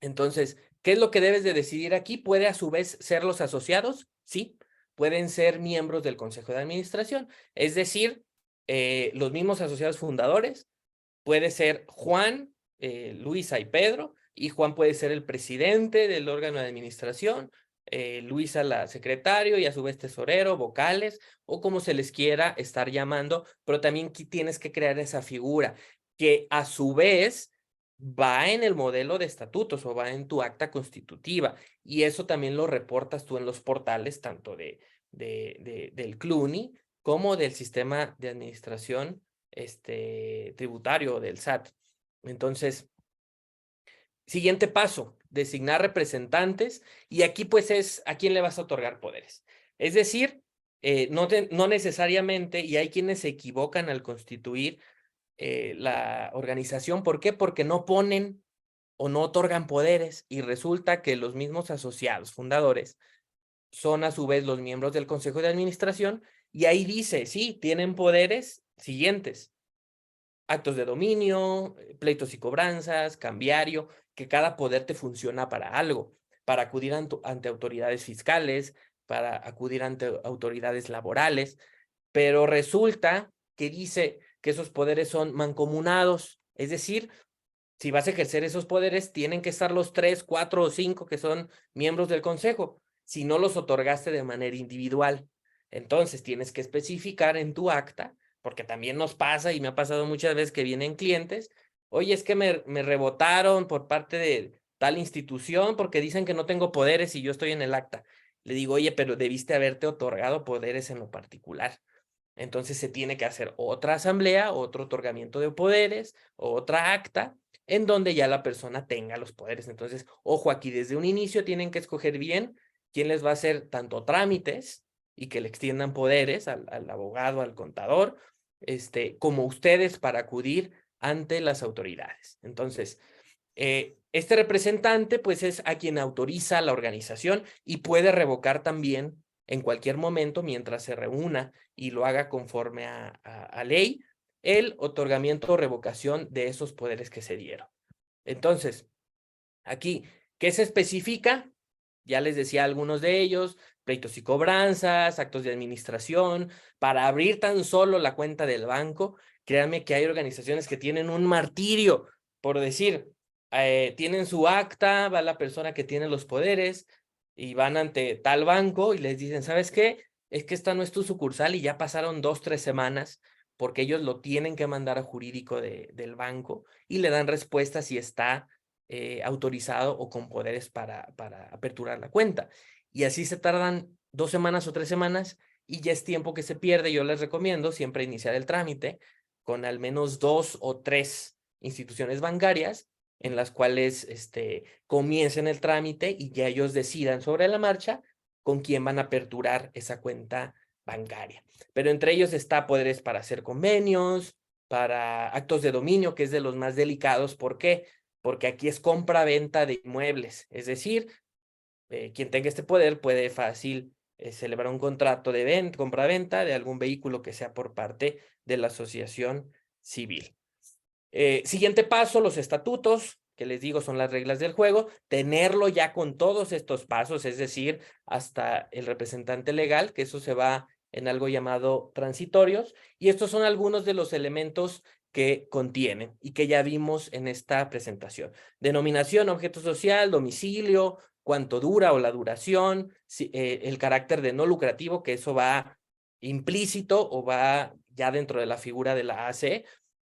Entonces, ¿qué es lo que debes de decidir aquí? ¿Puede a su vez ser los asociados? Sí, pueden ser miembros del consejo de administración, es decir, los mismos asociados fundadores. Puede ser Juan, Luisa y Pedro, y Juan puede ser el presidente del órgano de administración, Luisa la secretario y a su vez tesorero, vocales, o como se les quiera estar llamando, pero también tienes que crear esa figura que a su vez va en el modelo de estatutos o va en tu acta constitutiva, y eso también lo reportas tú en los portales, tanto del CLUNY como del sistema de administración tributario del SAT. Entonces, siguiente paso, designar representantes, y aquí pues es a quién le vas a otorgar poderes. Es decir, no necesariamente, y hay quienes se equivocan al constituir la organización. ¿Por qué? Porque no ponen o no otorgan poderes, y resulta que los mismos asociados fundadores son a su vez los miembros del consejo de administración, y ahí dice, sí, tienen poderes siguientes: actos de dominio, pleitos y cobranzas, cambiario, que cada poder te funciona para algo, para acudir ante autoridades fiscales, para acudir ante autoridades laborales, pero resulta que dice que esos poderes son mancomunados, es decir, si vas a ejercer esos poderes, tienen que estar los 3, 4 o 5 que son miembros del consejo, si no los otorgaste de manera individual. Entonces tienes que especificar en tu acta, porque también nos pasa y me ha pasado muchas veces que vienen clientes: oye, es que me rebotaron por parte de tal institución porque dicen que no tengo poderes y yo estoy en el acta. Le digo, oye, pero debiste haberte otorgado poderes en lo particular. Entonces se tiene que hacer otra asamblea, otro otorgamiento de poderes, otra acta, en donde ya la persona tenga los poderes. Entonces, ojo, aquí desde un inicio tienen que escoger bien quién les va a hacer tanto trámites y que le extiendan poderes al abogado, al contador, como ustedes para acudir ante las autoridades. Entonces, este representante pues es a quien autoriza la organización y puede revocar también en cualquier momento, mientras se reúna y lo haga conforme a ley, el otorgamiento o revocación de esos poderes que se dieron. Entonces, aquí, ¿qué se especifica? Ya les decía algunos de ellos: pleitos y cobranzas, actos de administración. Para abrir tan solo la cuenta del banco, créanme que hay organizaciones que tienen un martirio, por decir, tienen su acta, va la persona que tiene los poderes y van ante tal banco y les dicen, ¿sabes qué? Es que esta no es tu sucursal, y ya pasaron 2, 3 semanas porque ellos lo tienen que mandar a jurídico del banco y le dan respuesta si está autorizado o con poderes para aperturar la cuenta. Y así se tardan 2 semanas o 3 semanas y ya es tiempo que se pierde. Yo les recomiendo siempre iniciar el trámite con al menos 2 o 3 instituciones bancarias en las cuales comiencen el trámite y ya ellos decidan sobre la marcha con quién van a aperturar esa cuenta bancaria. Pero entre ellos está poderes para hacer convenios, para actos de dominio, que es de los más delicados. ¿Por qué? Porque aquí es compra-venta de inmuebles, es decir, quien tenga este poder puede fácil celebrar un contrato de compra-venta de algún vehículo que sea por parte de la asociación civil. Siguiente paso, los estatutos, que les digo son las reglas del juego, tenerlo ya con todos estos pasos, es decir, hasta el representante legal, que eso se va en algo llamado transitorios, y estos son algunos de los elementos que contienen y que ya vimos en esta presentación. Denominación, objeto social, domicilio, cuánto dura o la duración, el carácter de no lucrativo, que eso va implícito o va ya dentro de la figura de la AC,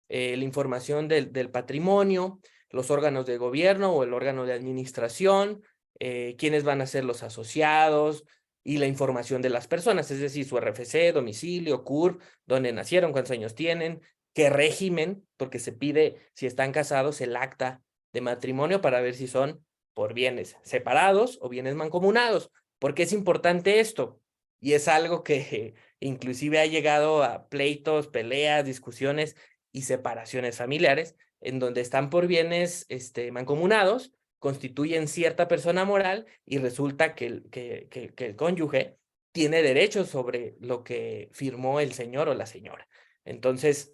la información del patrimonio, los órganos de gobierno o el órgano de administración, quiénes van a ser los asociados y la información de las personas, es decir, su RFC, domicilio, CURP, dónde nacieron, cuántos años tienen, qué régimen, porque se pide, si están casados, el acta de matrimonio para ver si son por bienes separados o bienes mancomunados. ¿Por qué es importante esto? Y es algo que inclusive ha llegado a pleitos, peleas, discusiones y separaciones familiares, en donde están por bienes mancomunados, constituyen cierta persona moral y resulta que el cónyuge tiene derechos sobre lo que firmó el señor o la señora. Entonces,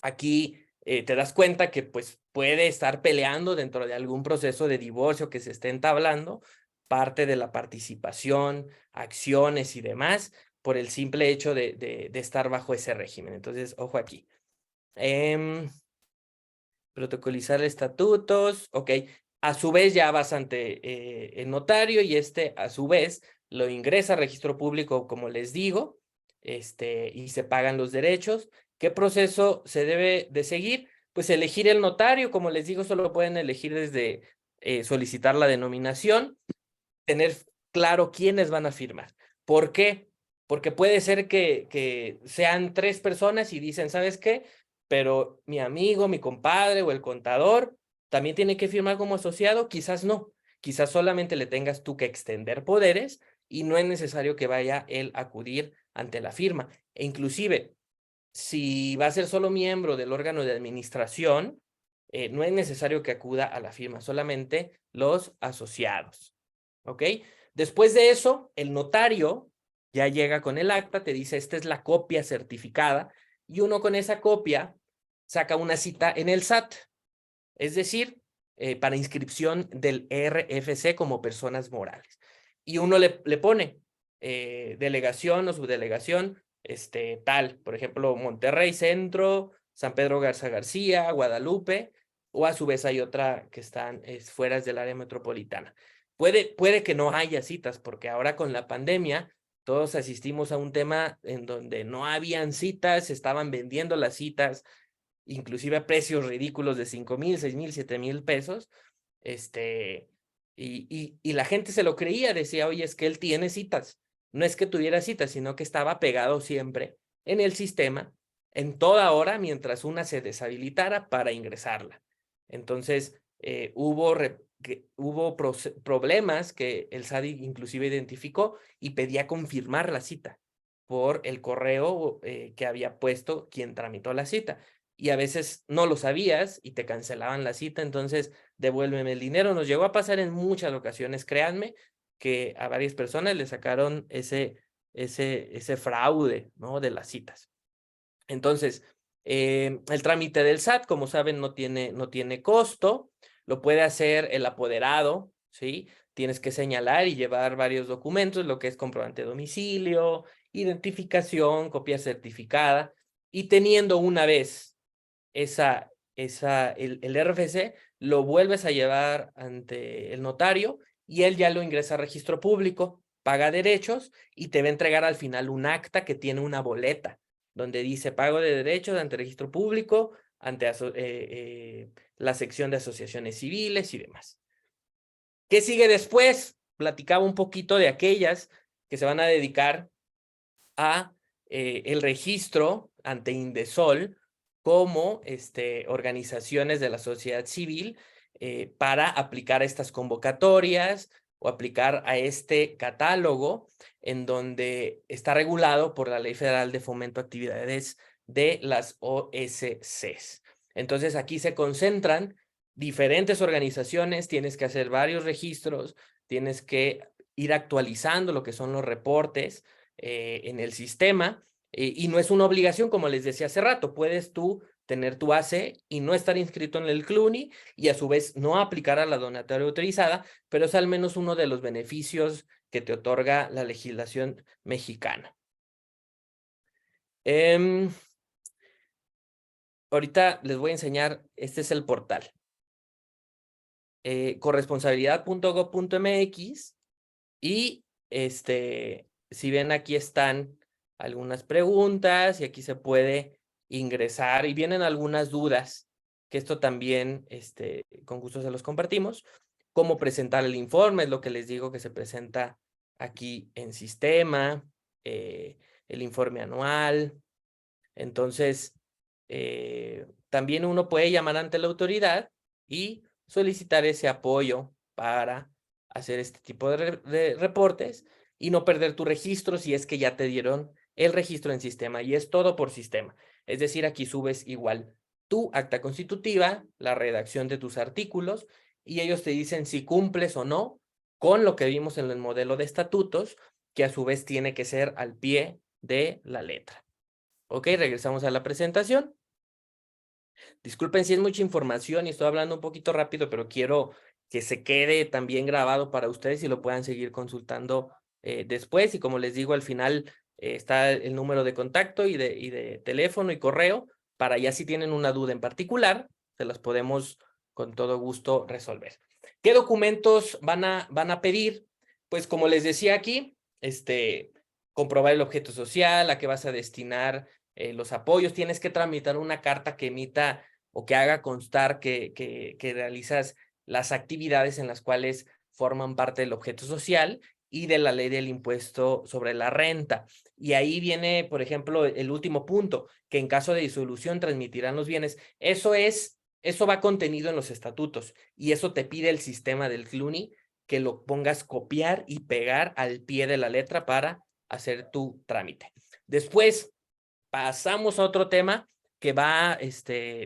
aquí te das cuenta que pues puede estar peleando dentro de algún proceso de divorcio que se esté entablando, parte de la participación, acciones y demás, por el simple hecho de estar bajo ese régimen. Entonces, ojo aquí. Protocolizar estatutos, ok. A su vez ya vas ante el notario y a su vez lo ingresa a registro público, como les digo, y se pagan los derechos. ¿Qué proceso se debe de seguir? Pues elegir el notario, como les digo, solo pueden elegir desde solicitar la denominación, tener claro quiénes van a firmar. ¿Por qué? Porque puede ser que sean 3 personas y dicen, ¿sabes qué? Pero mi amigo, mi compadre o el contador también tiene que firmar como asociado, quizás no. Quizás solamente le tengas tú que extender poderes y no es necesario que vaya él a acudir ante la firma. E inclusive, si va a ser solo miembro del órgano de administración, no es necesario que acuda a la firma, solamente los asociados. ¿Ok? Después de eso, el notario ya llega con el acta, te dice, esta es la copia certificada, y uno con esa copia saca una cita en el SAT, es decir, para inscripción del RFC como personas morales. Y uno le pone delegación o subdelegación, tal, por ejemplo, Monterrey Centro, San Pedro Garza García, Guadalupe, o a su vez hay otra que están fuera del área metropolitana. Puede que no haya citas, porque ahora con la pandemia todos asistimos a un tema en donde no habían citas, se estaban vendiendo las citas, inclusive a precios ridículos de 5,000, 6,000, 7,000 pesos, y la gente se lo creía, decía, oye, es que él tiene citas, no es que tuviera citas, sino que estaba pegado siempre en el sistema, en toda hora, mientras una se deshabilitara para ingresarla. Entonces, hubo problemas que el SAT inclusive identificó y pedía confirmar la cita por el correo que había puesto quien tramitó la cita. Y a veces no lo sabías y te cancelaban la cita, entonces devuélveme el dinero. Nos llegó a pasar en muchas ocasiones, créanme, que a varias personas le sacaron ese fraude, ¿no? De las citas. Entonces, el trámite del SAT, como saben, no tiene costo, lo puede hacer el apoderado, ¿sí? Tienes que señalar y llevar varios documentos, lo que es comprobante de domicilio, identificación, copia certificada, y teniendo una vez el RFC, lo vuelves a llevar ante el notario y él ya lo ingresa a registro público, paga derechos y te va a entregar al final un acta que tiene una boleta donde dice pago de derechos ante registro público, ante la sección de asociaciones civiles y demás. ¿Qué sigue después? Platicaba un poquito de aquellas que se van a dedicar a el registro ante Indesol como organizaciones de la sociedad civil para aplicar estas convocatorias o aplicar a este catálogo en donde está regulado por la Ley Federal de Fomento a Actividades de las OSCs. Entonces aquí se concentran diferentes organizaciones, tienes que hacer varios registros, tienes que ir actualizando lo que son los reportes en el sistema, y no es una obligación, como les decía hace rato, puedes tú tener tu AC y no estar inscrito en el CLUNY y a su vez no aplicar a la donataria autorizada, pero es al menos uno de los beneficios que te otorga la legislación mexicana. Ahorita les voy a enseñar, este es el portal. Corresponsabilidad.gov.mx y si ven aquí están algunas preguntas y aquí se puede ingresar y vienen algunas dudas, que esto también con gusto se los compartimos. Cómo presentar el informe, es lo que les digo que se presenta aquí en sistema, el informe anual. Entonces, también uno puede llamar ante la autoridad y solicitar ese apoyo para hacer este tipo de reportes y no perder tu registro si es que ya te dieron el registro en sistema, y es todo por sistema. Es decir, aquí subes igual tu acta constitutiva, la redacción de tus artículos, y ellos te dicen si cumples o no con lo que vimos en el modelo de estatutos, que a su vez tiene que ser al pie de la letra. Ok, regresamos a la presentación. Disculpen si es mucha información y estoy hablando un poquito rápido, pero quiero que se quede también grabado para ustedes y lo puedan seguir consultando después. Y como les digo, al final está el número de contacto y de teléfono y correo, para ya si tienen una duda en particular, se las podemos con todo gusto resolver. ¿Qué documentos van a pedir? Pues como les decía aquí, comprobar el objeto social, a qué vas a destinar los apoyos. Tienes que tramitar una carta que emita o que haga constar que realizas las actividades en las cuales forman parte del objeto social y de la ley del impuesto sobre la renta. Y ahí viene, por ejemplo, el último punto, que en caso de disolución transmitirán los bienes. Eso va contenido en los estatutos y eso te pide el sistema del CLUNY que lo pongas copiar y pegar al pie de la letra para hacer tu trámite. Después pasamos a otro tema que va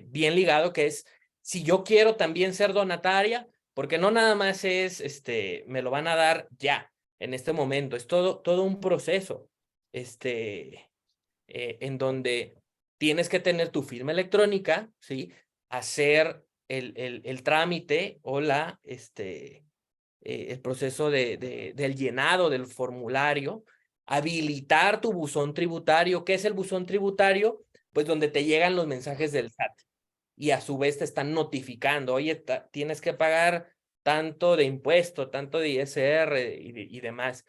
bien ligado, que es si yo quiero también ser donataria, porque no nada más es, me lo van a dar ya, en este momento, es todo un proceso, en donde tienes que tener tu firma electrónica, ¿sí? Hacer el trámite o el proceso del llenado del formulario, habilitar tu buzón tributario. ¿Qué es el buzón tributario? Pues donde te llegan los mensajes del SAT y a su vez te están notificando, oye, tienes que pagar tanto de impuesto, tanto de ISR y demás.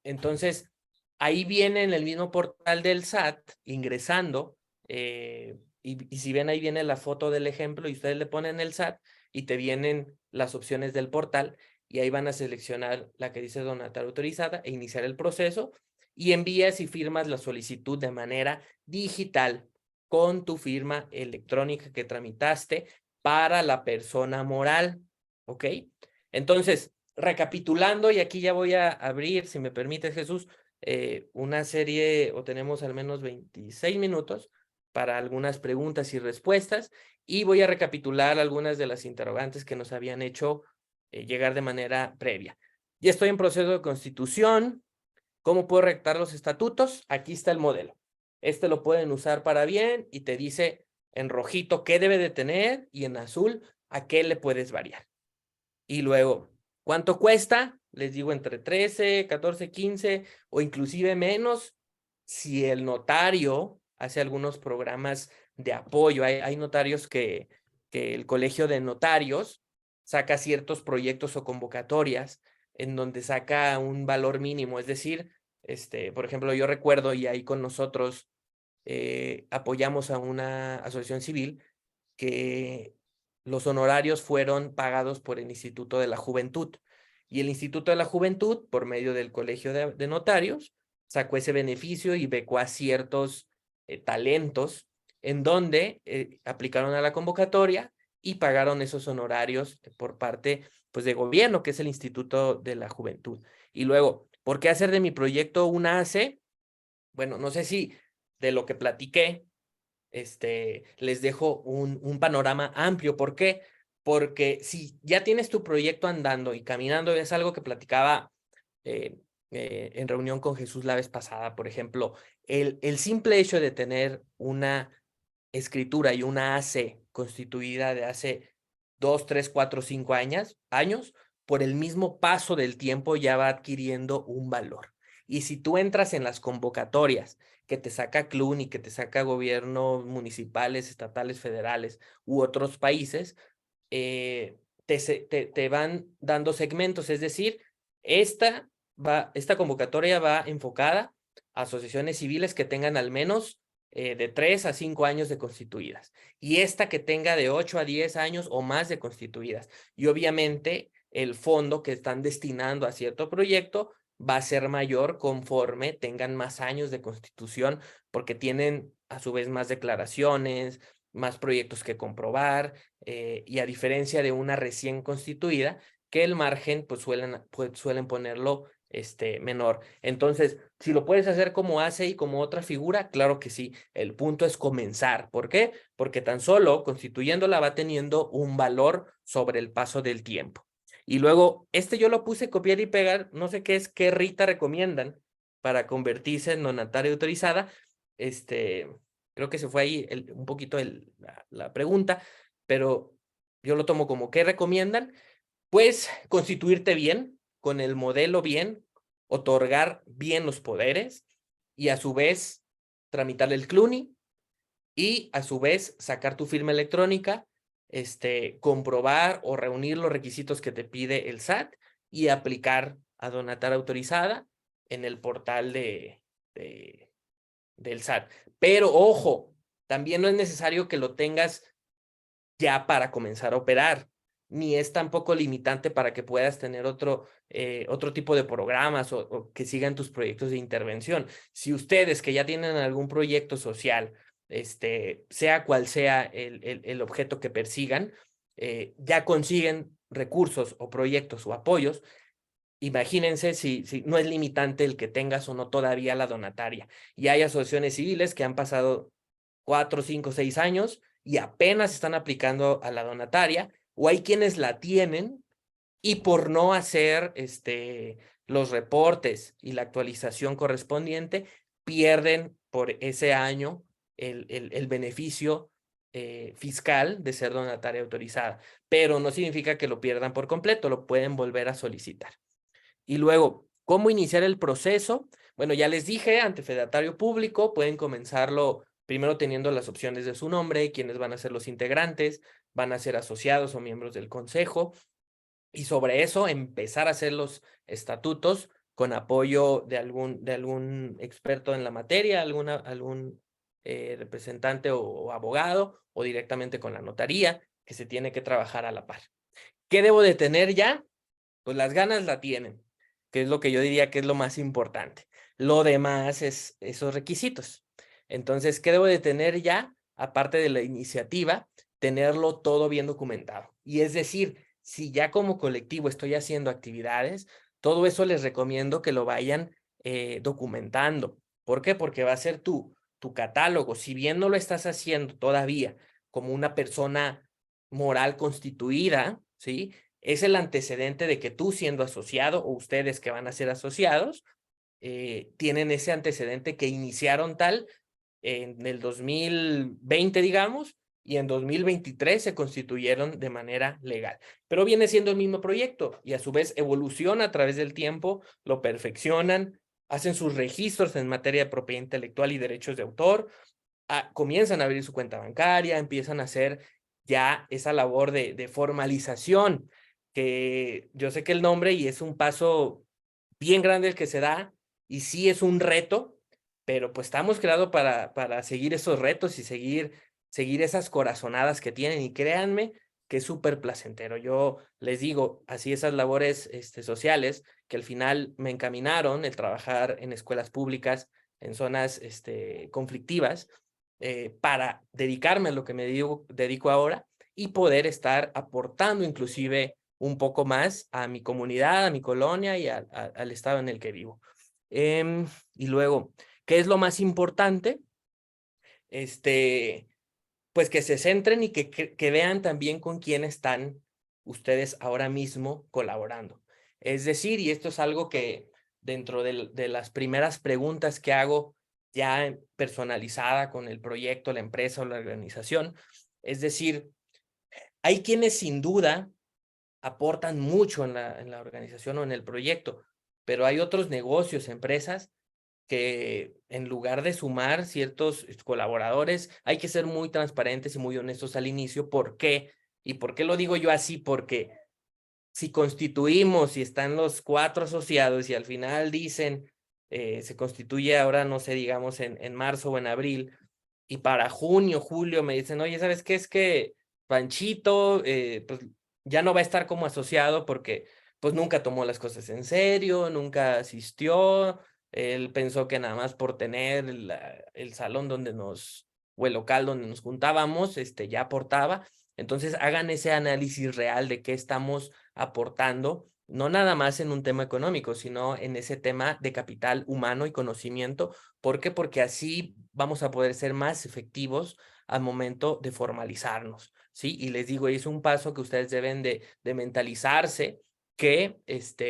Entonces, ahí viene en el mismo portal del SAT, ingresando, y si ven ahí viene la foto del ejemplo y ustedes le ponen el SAT y te vienen las opciones del portal y ahí van a seleccionar la que dice donataria autorizada e iniciar el proceso y envías y firmas la solicitud de manera digital con tu firma electrónica que tramitaste para la persona moral, ¿ok? Entonces, recapitulando, y aquí ya voy a abrir, si me permite Jesús, una serie, o tenemos al menos 26 minutos para algunas preguntas y respuestas, y voy a recapitular algunas de las interrogantes que nos habían hecho llegar de manera previa. Ya estoy en proceso de constitución. ¿Cómo puedo redactar los estatutos? Aquí está el modelo. Lo pueden usar para bien y te dice en rojito qué debe de tener y en azul a qué le puedes variar. Y luego, ¿cuánto cuesta? Les digo entre 13, 14, 15 o inclusive menos si el notario hace algunos programas de apoyo. Hay notarios que el colegio de notarios saca ciertos proyectos o convocatorias en donde saca un valor mínimo. Es decir, por ejemplo, yo recuerdo y ahí con nosotros apoyamos a una asociación civil que los honorarios fueron pagados por el Instituto de la Juventud. Y el Instituto de la Juventud, por medio del Colegio de Notarios, sacó ese beneficio y becó a ciertos talentos en donde aplicaron a la convocatoria y pagaron esos honorarios por parte pues, de gobierno, que es el Instituto de la Juventud. Y luego, ¿por qué hacer de mi proyecto una AC? Bueno, no sé si de lo que platiqué, les dejo un panorama amplio. ¿Por qué? porque si ya tienes tu proyecto andando y caminando, es algo que platicaba en reunión con Jesús la vez pasada, por ejemplo, el simple hecho de tener una escritura y una AC constituida de hace 2, 3, 4, 5 años, por el mismo paso del tiempo ya va adquiriendo un valor. Y si tú entras en las convocatorias que te saca CLUN y que te saca gobiernos municipales, estatales, federales u otros países, te van dando segmentos, es decir, esta convocatoria va enfocada a asociaciones civiles que tengan al menos de 3 a 5 años de constituidas, y esta que tenga de 8 a 10 años o más de constituidas. Y obviamente el fondo que están destinando a cierto proyecto va a ser mayor conforme tengan más años de constitución, porque tienen a su vez más declaraciones, más proyectos que comprobar, y a diferencia de una recién constituida, que el margen pues suelen ponerlo menor. Entonces, si lo puedes hacer como hace y como otra figura, claro que sí. El punto es comenzar. ¿Por qué? Porque tan solo constituyéndola va teniendo un valor sobre el paso del tiempo. Y luego, yo lo puse copiar y pegar, no sé qué Rita recomiendan para convertirse en donataria autorizada. Creo que se fue ahí un poquito la pregunta, pero yo lo tomo como ¿qué recomiendan? Pues constituirte bien, con el modelo bien, otorgar bien los poderes y a su vez tramitar el CLUNI y a su vez sacar tu firma electrónica, comprobar o reunir los requisitos que te pide el SAT y aplicar a donataria autorizada en el portal del SAT. Pero ojo, también no es necesario que lo tengas ya para comenzar a operar, ni es tampoco limitante para que puedas tener otro tipo de programas o que sigan tus proyectos de intervención. Si ustedes que ya tienen algún proyecto social, sea cual sea el objeto que persigan, ya consiguen recursos o proyectos o apoyos, imagínense si no es limitante el que tengas o no todavía la donataria. Y hay asociaciones civiles que han pasado 4, 5, 6 años y apenas están aplicando a la donataria, o hay quienes la tienen y por no hacer los reportes y la actualización correspondiente, pierden por ese año el beneficio fiscal de ser donataria autorizada. Pero no significa que lo pierdan por completo, lo pueden volver a solicitar. Y luego, ¿cómo iniciar el proceso? Bueno, ya les dije, ante fedatario público, pueden comenzarlo primero teniendo las opciones de su nombre, quiénes van a ser los integrantes, van a ser asociados o miembros del consejo, y sobre eso empezar a hacer los estatutos con apoyo de algún experto en la materia, algún representante o abogado, o directamente con la notaría, que se tiene que trabajar a la par. ¿Qué debo de tener ya? Pues las ganas la tienen, que es lo que yo diría que es lo más importante. Lo demás es esos requisitos. Entonces, ¿qué debo de tener ya? Aparte de la iniciativa, tenerlo todo bien documentado. Y es decir, si ya como colectivo estoy haciendo actividades, todo eso les recomiendo que lo vayan documentando. ¿Por qué? Porque va a ser tu catálogo. Si bien no lo estás haciendo todavía como una persona moral constituida, ¿sí? Es el antecedente de que tú siendo asociado o ustedes que van a ser asociados, tienen ese antecedente que iniciaron tal en el 2020, digamos, y en 2023 se constituyeron de manera legal. Pero viene siendo el mismo proyecto y a su vez evoluciona a través del tiempo, lo perfeccionan, hacen sus registros en materia de propiedad intelectual y derechos de autor, comienzan a abrir su cuenta bancaria, empiezan a hacer ya esa labor de formalización, que yo sé que el nombre y es un paso bien grande el que se da, y sí es un reto, pero pues estamos creados para seguir esos retos y seguir esas corazonadas que tienen, y créanme que es súper placentero. Yo les digo, así esas labores sociales que al final me encaminaron, el trabajar en escuelas públicas, en zonas conflictivas, para dedicarme a lo que me dedico ahora y poder estar aportando inclusive un poco más a mi comunidad, a mi colonia y al estado en el que vivo. Y luego, ¿qué es lo más importante? pues que se centren y que vean también con quién están ustedes ahora mismo colaborando. Es decir, y esto es algo que dentro de las primeras preguntas que hago ya personalizada con el proyecto, la empresa o la organización, es decir, hay quienes sin duda aportan mucho en la organización o en el proyecto, pero hay otros negocios, empresas que en lugar de sumar ciertos colaboradores, hay que ser muy transparentes y muy honestos al inicio. ¿Por qué? ¿Y por qué lo digo yo así? Porque si constituimos y están los 4 asociados y al final dicen, se constituye ahora, no sé, digamos en marzo o en abril, y para junio, julio me dicen, oye, ¿sabes qué? Es que Panchito, pues ya no va a estar como asociado porque pues nunca tomó las cosas en serio, nunca asistió, él pensó que nada más por tener el salón donde o el local donde nos juntábamos, ya aportaba. Entonces hagan ese análisis real de qué estamos aportando, no nada más en un tema económico, sino en ese tema de capital humano y conocimiento. ¿Por qué? Porque así vamos a poder ser más efectivos al momento de formalizarnos, ¿sí? Y les digo, es un paso que ustedes deben de mentalizarse que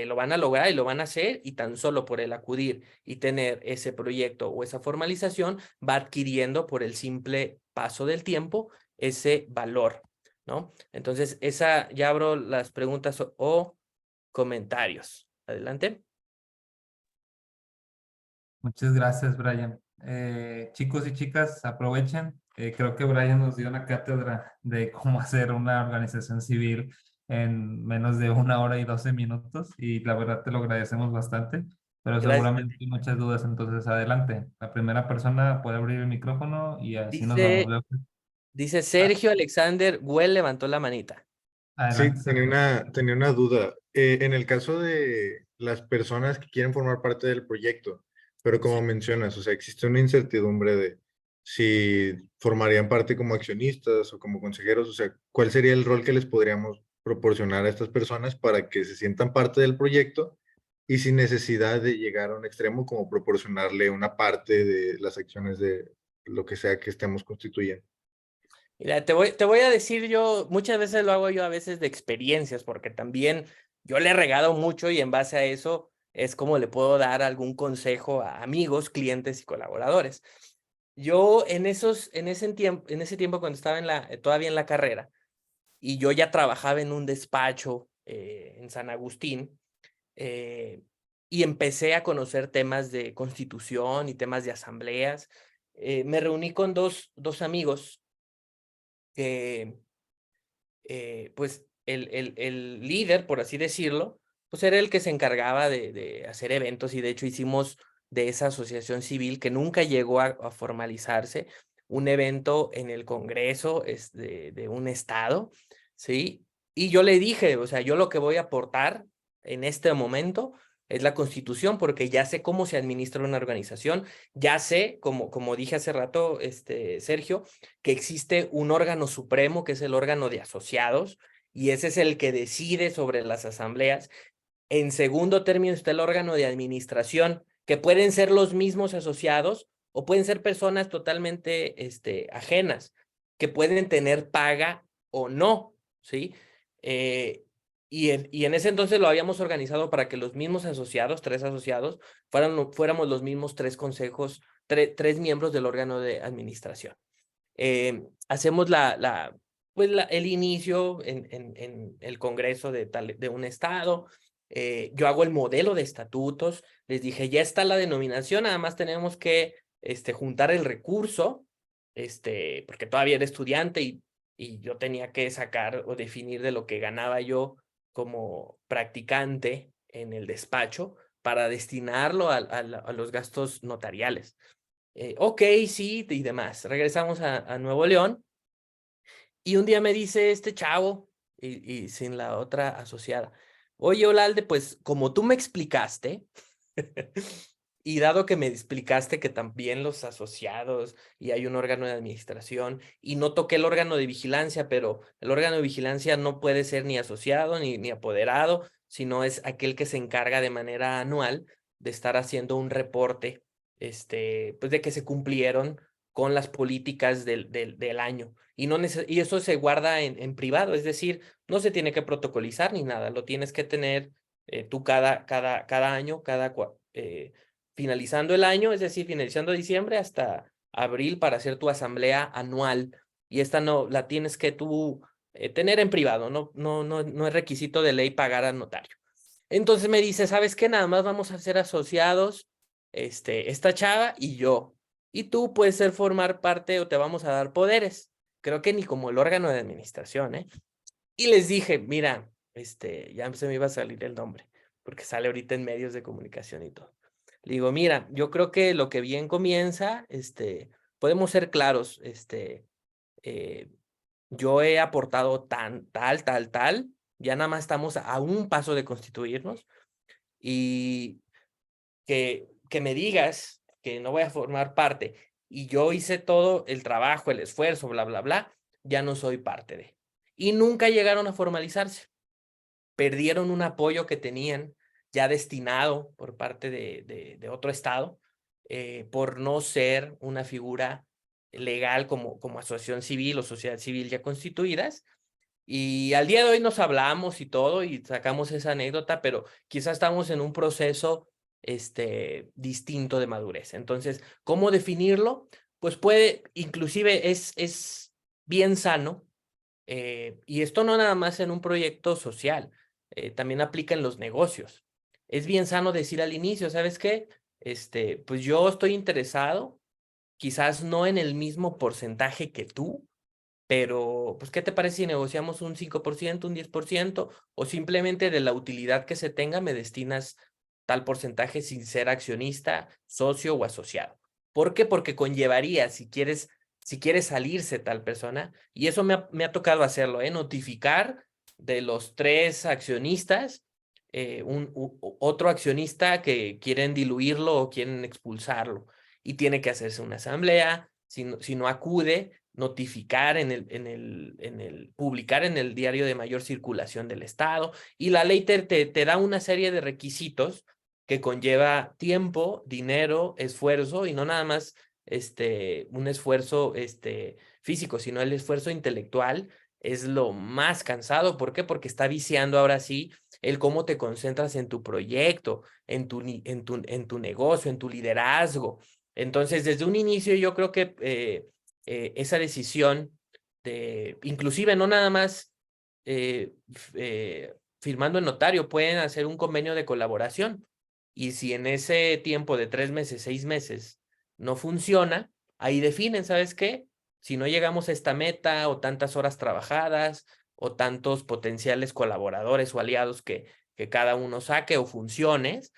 lo van a lograr y lo van a hacer, y tan solo por el acudir y tener ese proyecto o esa formalización va adquiriendo por el simple paso del tiempo ese valor, ¿no? Entonces, ya abro las preguntas o comentarios. Adelante. Muchas gracias, Brian. Chicos y chicas, aprovechen. Creo que Brian nos dio una cátedra de cómo hacer una organización civil en menos de 1 hora y 12 minutos y la verdad te lo agradecemos bastante, pero Gracias. seguramente hay muchas dudas, entonces adelante. La primera persona puede abrir el micrófono y así nos vamos. Dice, dice Sergio Alexander Güell levantó la manita. Adelante, Sí, Sergio. tenía una duda. En el caso de las personas que quieren formar parte del proyecto, pero como Sí. mencionas, o sea, existe una incertidumbre de si formarían parte como accionistas o como consejeros, o sea, ¿cuál sería el rol que les podríamos proporcionar a estas personas para que se sientan parte del proyecto y sin necesidad de llegar a un extremo como proporcionarle una parte de las acciones de lo que sea que estemos constituyendo? Mira, te voy a decir yo, muchas veces lo hago yo a veces de experiencias, porque también yo le he regado mucho y en base a eso es como le puedo dar algún consejo a amigos, clientes y colaboradores. Yo en ese tiempo cuando estaba todavía en la carrera y yo ya trabajaba en un despacho en San Agustín, eh, y empecé a conocer temas de constitución y temas de asambleas. Me reuní con dos amigos que, pues, el líder, por así decirlo, pues era el que se encargaba de hacer eventos, y de hecho hicimos de esa asociación civil que nunca llegó a formalizarse, un evento en el Congreso de un estado, ¿sí? Y yo le dije, o sea, yo lo que voy a aportar en este momento es la Constitución, porque ya sé cómo se administra una organización, ya sé, como dije hace rato, Sergio, que existe un órgano supremo que es el órgano de asociados, y ese es el que decide sobre las asambleas. En segundo término está el órgano de administración, que pueden ser los mismos asociados o pueden ser personas totalmente ajenas, que pueden tener paga o no, ¿sí? Y en ese entonces lo habíamos organizado para que los mismos asociados, 3 asociados, fuéramos los mismos 3 consejos, 3 miembros del órgano de administración. Hacemos pues el inicio en el Congreso de un estado. Yo hago el modelo de estatutos. Les dije, ya está la denominación, nada más tenemos que juntar el recurso, porque todavía era estudiante y yo tenía que sacar o definir de lo que ganaba yo como practicante en el despacho para destinarlo a los gastos notariales. Ok, sí, y demás. Regresamos a Nuevo León y un día me dice este chavo y sin la otra asociada, oye, Olalde, pues como tú me explicaste, y dado que me explicaste que también los asociados y hay un órgano de administración, y no toqué el órgano de vigilancia, pero el órgano de vigilancia no puede ser ni asociado ni apoderado, sino es aquel que se encarga de manera anual de estar haciendo un reporte, pues de que se cumplieron con las políticas del año. Y eso se guarda en privado, es decir, no se tiene que protocolizar ni nada, lo tienes que tener tú cada año, finalizando el año, es decir, finalizando diciembre hasta abril para hacer tu asamblea anual. Y esta no la tienes que tú tener en privado, no es requisito de ley pagar al notario. Entonces me dice, ¿sabes qué? Nada más vamos a ser asociados, esta chava y yo. Y tú puedes formar parte o te vamos a dar poderes. Creo que ni como el órgano de administración, ¿eh? Y les dije, mira, ya se me iba a salir el nombre, porque sale ahorita en medios de comunicación y todo. Le digo, mira, yo creo que lo que bien comienza, podemos ser claros, yo he aportado tal, ya nada más estamos a un paso de constituirnos y que me digas que no voy a formar parte y yo hice todo el trabajo, el esfuerzo, bla, bla, bla, ya no soy parte de. Y nunca llegaron a formalizarse. Perdieron un apoyo que tenían ya destinado por parte de otro estado por no ser una figura legal como asociación civil o sociedad civil ya constituidas. Y al día de hoy nos hablamos y todo y sacamos esa anécdota, pero quizás estamos en un proceso distinto de madurez. Entonces, ¿cómo definirlo? Pues inclusive es bien sano, y esto no nada más en un proyecto social, también aplica en los negocios. Es bien sano decir al inicio, ¿sabes qué? Pues yo estoy interesado, quizás no en el mismo porcentaje que tú, pero, pues, ¿qué te parece si negociamos un 5%, un 10%, o simplemente de la utilidad que se tenga me destinas tal porcentaje sin ser accionista, socio o asociado? ¿Por qué? Porque conllevaría, si quieres salirse tal persona, y eso me ha tocado hacerlo, notificar de los 3 accionistas, otro accionista que quieren diluirlo o quieren expulsarlo, y tiene que hacerse una asamblea, si no acude, notificar publicar en el diario de mayor circulación del estado, y la ley te da una serie de requisitos que conlleva tiempo, dinero, esfuerzo, y no nada más un esfuerzo físico, sino el esfuerzo intelectual es lo más cansado. ¿Por qué? Porque está viciando ahora sí el cómo te concentras en tu proyecto, en tu negocio, en tu liderazgo. Entonces, desde un inicio yo creo que esa decisión inclusive no nada más firmando en notario, pueden hacer un convenio de colaboración. Y si en ese tiempo de 3 meses, 6 meses no funciona, ahí definen, ¿sabes qué? Si no llegamos a esta meta o tantas horas trabajadas o tantos potenciales colaboradores o aliados que cada uno saque o funciones,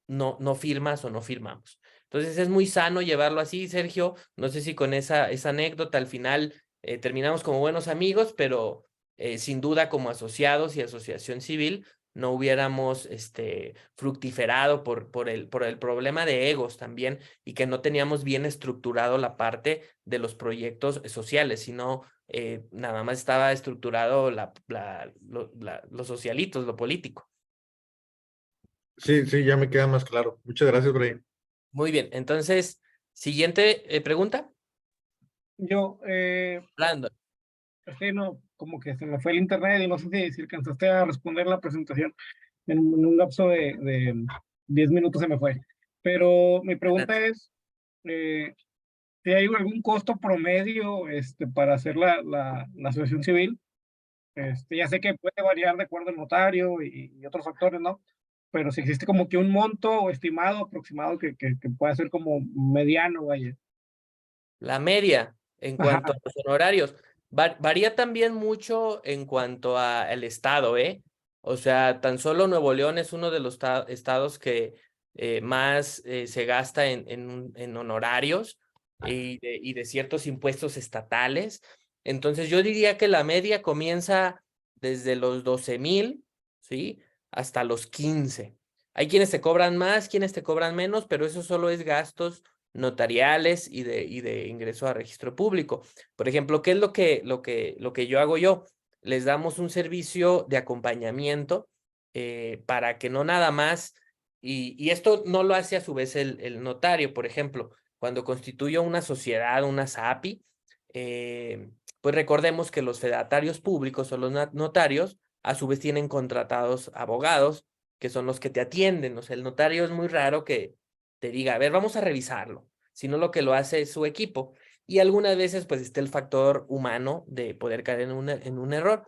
no firmas o no firmamos. Entonces es muy sano llevarlo así, Sergio. No sé si con esa anécdota al final terminamos como buenos amigos, pero sin duda como asociados y asociación civil no hubiéramos fructiferado por el problema de egos también, y que no teníamos bien estructurado la parte de los proyectos sociales, sino nada más estaba estructurado los socialitos, lo político. Sí, sí, ya me queda más claro. Muchas gracias, Brian. Muy bien, entonces, siguiente pregunta. Yo, Brandon. es que no, como que se me fue el internet y no sé si alcanzaste a responder la presentación en un lapso de 10 minutos se me fue. Pero mi pregunta es, si hay algún costo promedio para hacer la asociación civil. Ya sé que puede variar de acuerdo al notario y otros factores, ¿no? Pero si existe como que un monto estimado, aproximado, que pueda ser como mediano, vaya. La media en Ajá. cuanto a los honorarios. Varía también mucho en cuanto al estado, ¿eh? O sea, tan solo Nuevo León es uno de los estados que más se gasta en honorarios y de ciertos impuestos estatales. Entonces yo diría que la media comienza desde los 12,000, ¿sí? Hasta los 15. Hay quienes te cobran más, quienes te cobran menos, pero eso solo es gastos notariales y de ingreso a registro público. Por ejemplo, ¿qué es lo que yo hago yo? Les damos un servicio de acompañamiento para que no nada más, y esto no lo hace a su vez el notario. Por ejemplo, cuando constituyo una sociedad, una SAPI, pues recordemos que los fedatarios públicos o los notarios a su vez tienen contratados abogados que son los que te atienden. O sea, el notario es muy raro que te diga, a ver, vamos a revisarlo, sino lo que lo hace es su equipo. Y algunas veces pues está el factor humano de poder caer en un error.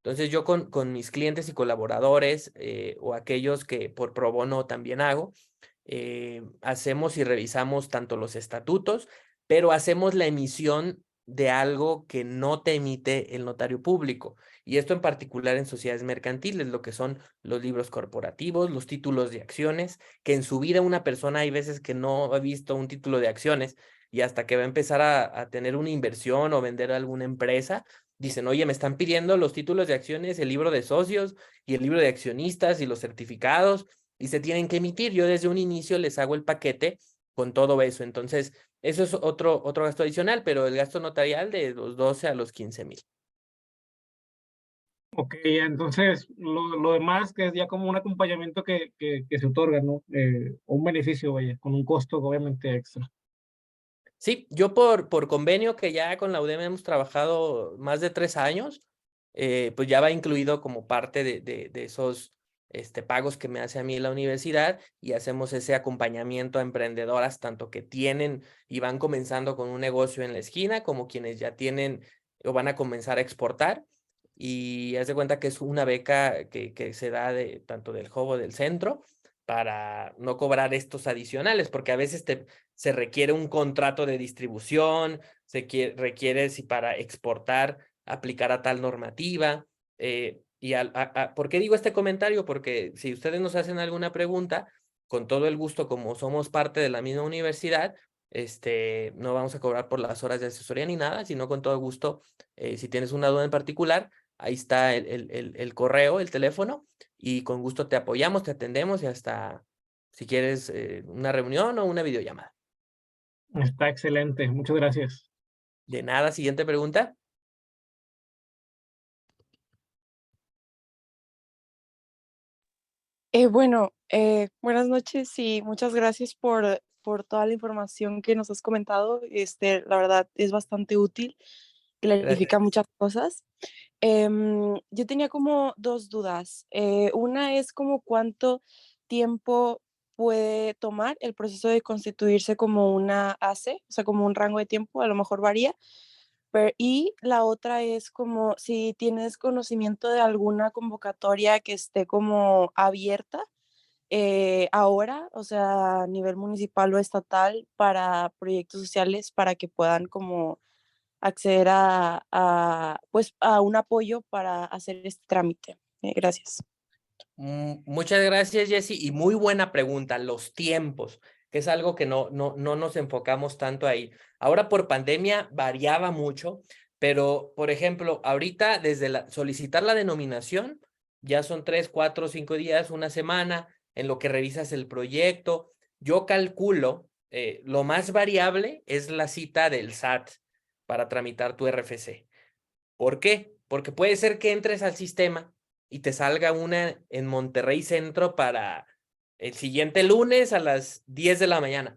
Entonces yo con mis clientes y colaboradores o aquellos que por pro bono también hago, hacemos y revisamos tanto los estatutos, pero hacemos la emisión de algo que no te emite el notario público. Y esto en particular en sociedades mercantiles, lo que son los libros corporativos, los títulos de acciones, que en su vida una persona hay veces que no ha visto un título de acciones y hasta que va a empezar a tener una inversión o vender a alguna empresa, dicen, oye, me están pidiendo los títulos de acciones, el libro de socios y el libro de accionistas y los certificados y se tienen que emitir. Yo desde un inicio les hago el paquete con todo eso. Entonces, eso es otro gasto adicional, pero el gasto notarial de los 12 a los 15,000. Ok, entonces lo demás que es ya como un acompañamiento que se otorga, ¿no? Un beneficio, vaya, con un costo obviamente extra. Sí, yo por convenio que ya con la UDEM hemos trabajado más de 3 años, pues ya va incluido como parte de esos pagos que me hace a mí la universidad y hacemos ese acompañamiento a emprendedoras, tanto que tienen y van comenzando con un negocio en la esquina, como quienes ya tienen o van a comenzar a exportar. Y haz de cuenta que es una beca que se da tanto del Jobo del centro para no cobrar estos adicionales, porque a veces se requiere un contrato de distribución, requiere si para exportar aplicar a tal normativa. ¿Por qué digo este comentario? Porque si ustedes nos hacen alguna pregunta, con todo el gusto, como somos parte de la misma universidad, no vamos a cobrar por las horas de asesoría ni nada, sino con todo gusto, si tienes una duda en particular, ahí está el correo, el teléfono, y con gusto te apoyamos, te atendemos y hasta si quieres una reunión o una videollamada. Está excelente, muchas gracias. De nada, siguiente pregunta. Buenas noches y muchas gracias por toda la información que nos has comentado. La verdad es bastante útil, clarifica Gracias. muchas cosas. Yo tenía como dos dudas. Una es como cuánto tiempo puede tomar el proceso de constituirse como una ACE, o sea, como un rango de tiempo, a lo mejor varía. Y la otra es como si tienes conocimiento de alguna convocatoria que esté como abierta ahora, o sea, a nivel municipal o estatal, para proyectos sociales, para que puedan como acceder pues, a un apoyo para hacer este trámite. Gracias. Muchas gracias, Jessy, y muy buena pregunta, los tiempos, que es algo que no nos enfocamos tanto ahí. Ahora por pandemia variaba mucho, pero por ejemplo, ahorita desde solicitar la denominación, ya son 3, 4, 5 días, una semana, en lo que revisas el proyecto. Yo calculo, lo más variable es la cita del SAT para tramitar tu RFC. ¿Por qué? Porque puede ser que entres al sistema y te salga una en Monterrey Centro para el siguiente lunes a las 10 de la mañana,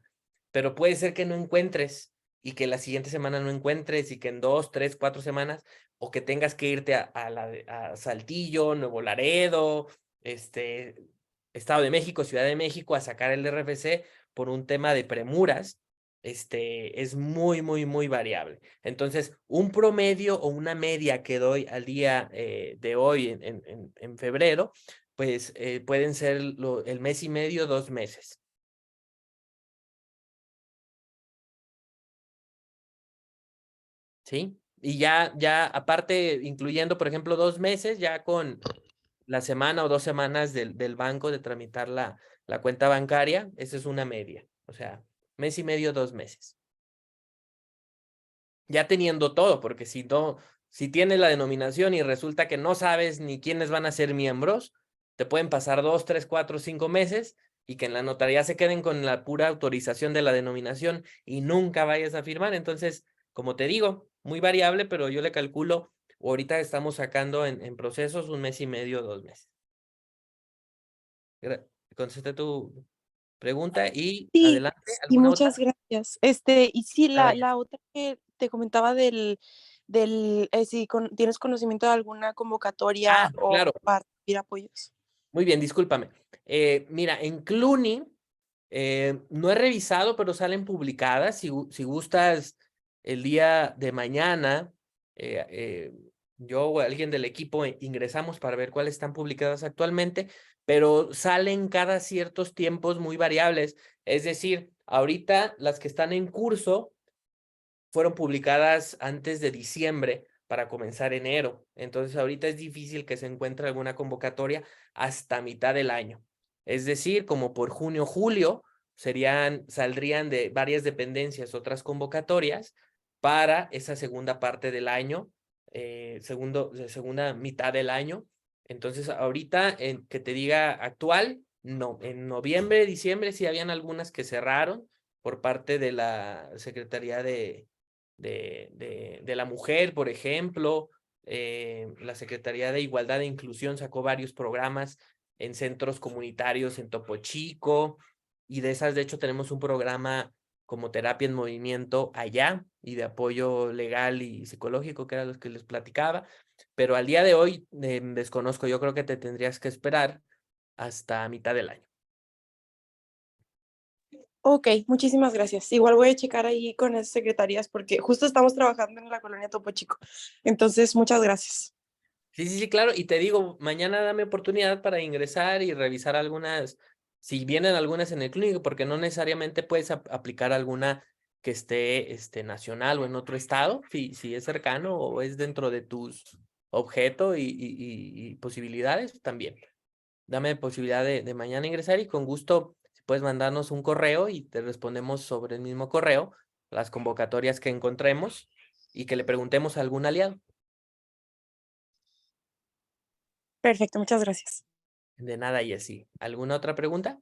pero puede ser que no encuentres y que la siguiente semana no encuentres y que en 2, 3, 4 semanas o que tengas que irte a Saltillo, Nuevo Laredo, Estado de México, Ciudad de México a sacar el RFC por un tema de premuras. Es muy, muy, muy variable. Entonces, un promedio o una media que doy al día de hoy en febrero, pues pueden ser el mes y medio, 2 meses. ¿Sí? Y ya aparte, incluyendo, por ejemplo, 2 meses, ya con la semana o 2 semanas del banco de tramitar la cuenta bancaria, esa es una media. O sea, mes y medio, 2 meses. Ya teniendo todo, porque si tienes la denominación y resulta que no sabes ni quiénes van a ser miembros, te pueden pasar 2, 3, 4, 5 meses y que en la notaría se queden con la pura autorización de la denominación y nunca vayas a firmar. Entonces, como te digo, muy variable, pero yo le calculo, ahorita estamos sacando en procesos 1 mes y medio, 2 meses. Contesté tu pregunta y Sí, adelante. sí, ¿Alguna otra? muchas gracias. Y sí, Nada, la otra que te comentaba si tienes conocimiento de alguna convocatoria o claro. para recibir apoyos. Muy bien, discúlpame. Mira, en Cluny, no he revisado, pero salen publicadas. Si gustas, el día de mañana, yo o alguien del equipo ingresamos para ver cuáles están publicadas actualmente, pero salen cada ciertos tiempos muy variables. Es decir, ahorita las que están en curso fueron publicadas antes de diciembre para comenzar enero. Entonces ahorita es difícil que se encuentre alguna convocatoria hasta mitad del año. Es decir, como por junio, julio, saldrían de varias dependencias otras convocatorias para esa segunda parte del año, segunda mitad del año. Entonces ahorita, que te diga actual, no. En noviembre, diciembre sí habían algunas que cerraron por parte de la Secretaría de la Mujer, por ejemplo. La Secretaría de Igualdad e Inclusión sacó varios programas en centros comunitarios en Topo Chico, y de esas, de hecho, tenemos un programa como Terapia en Movimiento allá, y de apoyo legal y psicológico, que era los que les platicaba, pero al día de hoy desconozco. Yo creo que te tendrías que esperar hasta mitad del año. Ok, muchísimas gracias. Igual voy a checar ahí con esas secretarías porque justo estamos trabajando en la colonia Topo Chico. Entonces, muchas gracias. Sí, claro. Y te digo, mañana dame oportunidad para ingresar y revisar algunas, si vienen algunas en el clínico, porque no necesariamente puedes aplicar alguna que esté nacional o en otro estado, si es cercano o es dentro de tus objetos y posibilidades, también. Dame posibilidad de mañana ingresar, y con gusto, si puedes mandarnos un correo y te respondemos sobre el mismo correo las convocatorias que encontremos y que le preguntemos a algún aliado. Perfecto, muchas gracias. De nada, Jessy. ¿Alguna otra pregunta?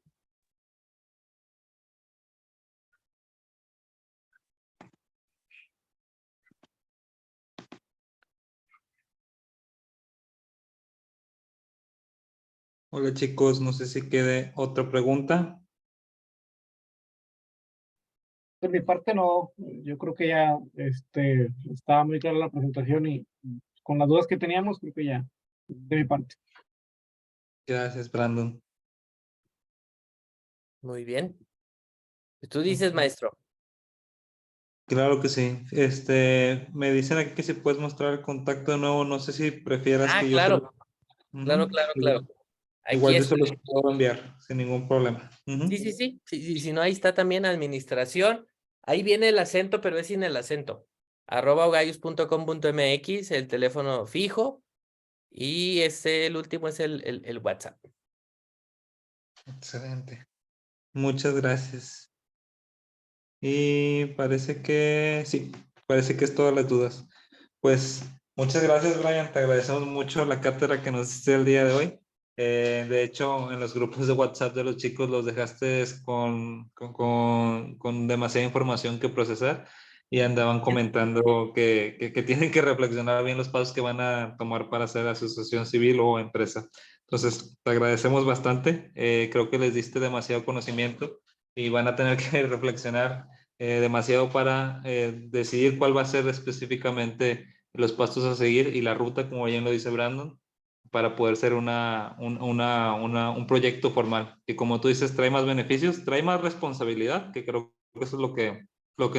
Hola chicos, no sé si quede otra pregunta. De mi parte no, yo creo que ya estaba muy clara la presentación y con las dudas que teníamos, creo que ya, de mi parte. Gracias, Brandon. Muy bien. Tú dices, maestro. Claro que sí. Me dicen aquí que si puedes mostrar el contacto de nuevo, no sé si prefieras que yo se Claro, lo... claro. Igual, Aquí igual yo se estoy. los puedo enviar sin ningún problema. Sí. Si no, ahí está también administración. Ahí viene el acento, pero es sin el acento. @ogayus.com.mx, el teléfono fijo, y el último es el WhatsApp. Excelente. Muchas gracias. Y parece que sí, parece que es todas las dudas. Pues muchas gracias, Brian. Te agradecemos mucho la cátedra que nos hiciste el día de hoy. De hecho, en los grupos de WhatsApp de los chicos los dejaste con demasiada información que procesar, y andaban comentando que tienen que reflexionar bien los pasos que van a tomar para hacer asociación civil o empresa. Entonces, te agradecemos bastante. Creo que les diste demasiado conocimiento y van a tener que reflexionar demasiado para decidir cuál va a ser específicamente los pasos a seguir y la ruta, como bien lo dice Brandon, para poder ser un proyecto formal, que como tú dices, trae más beneficios, trae más responsabilidad, que creo que eso es lo que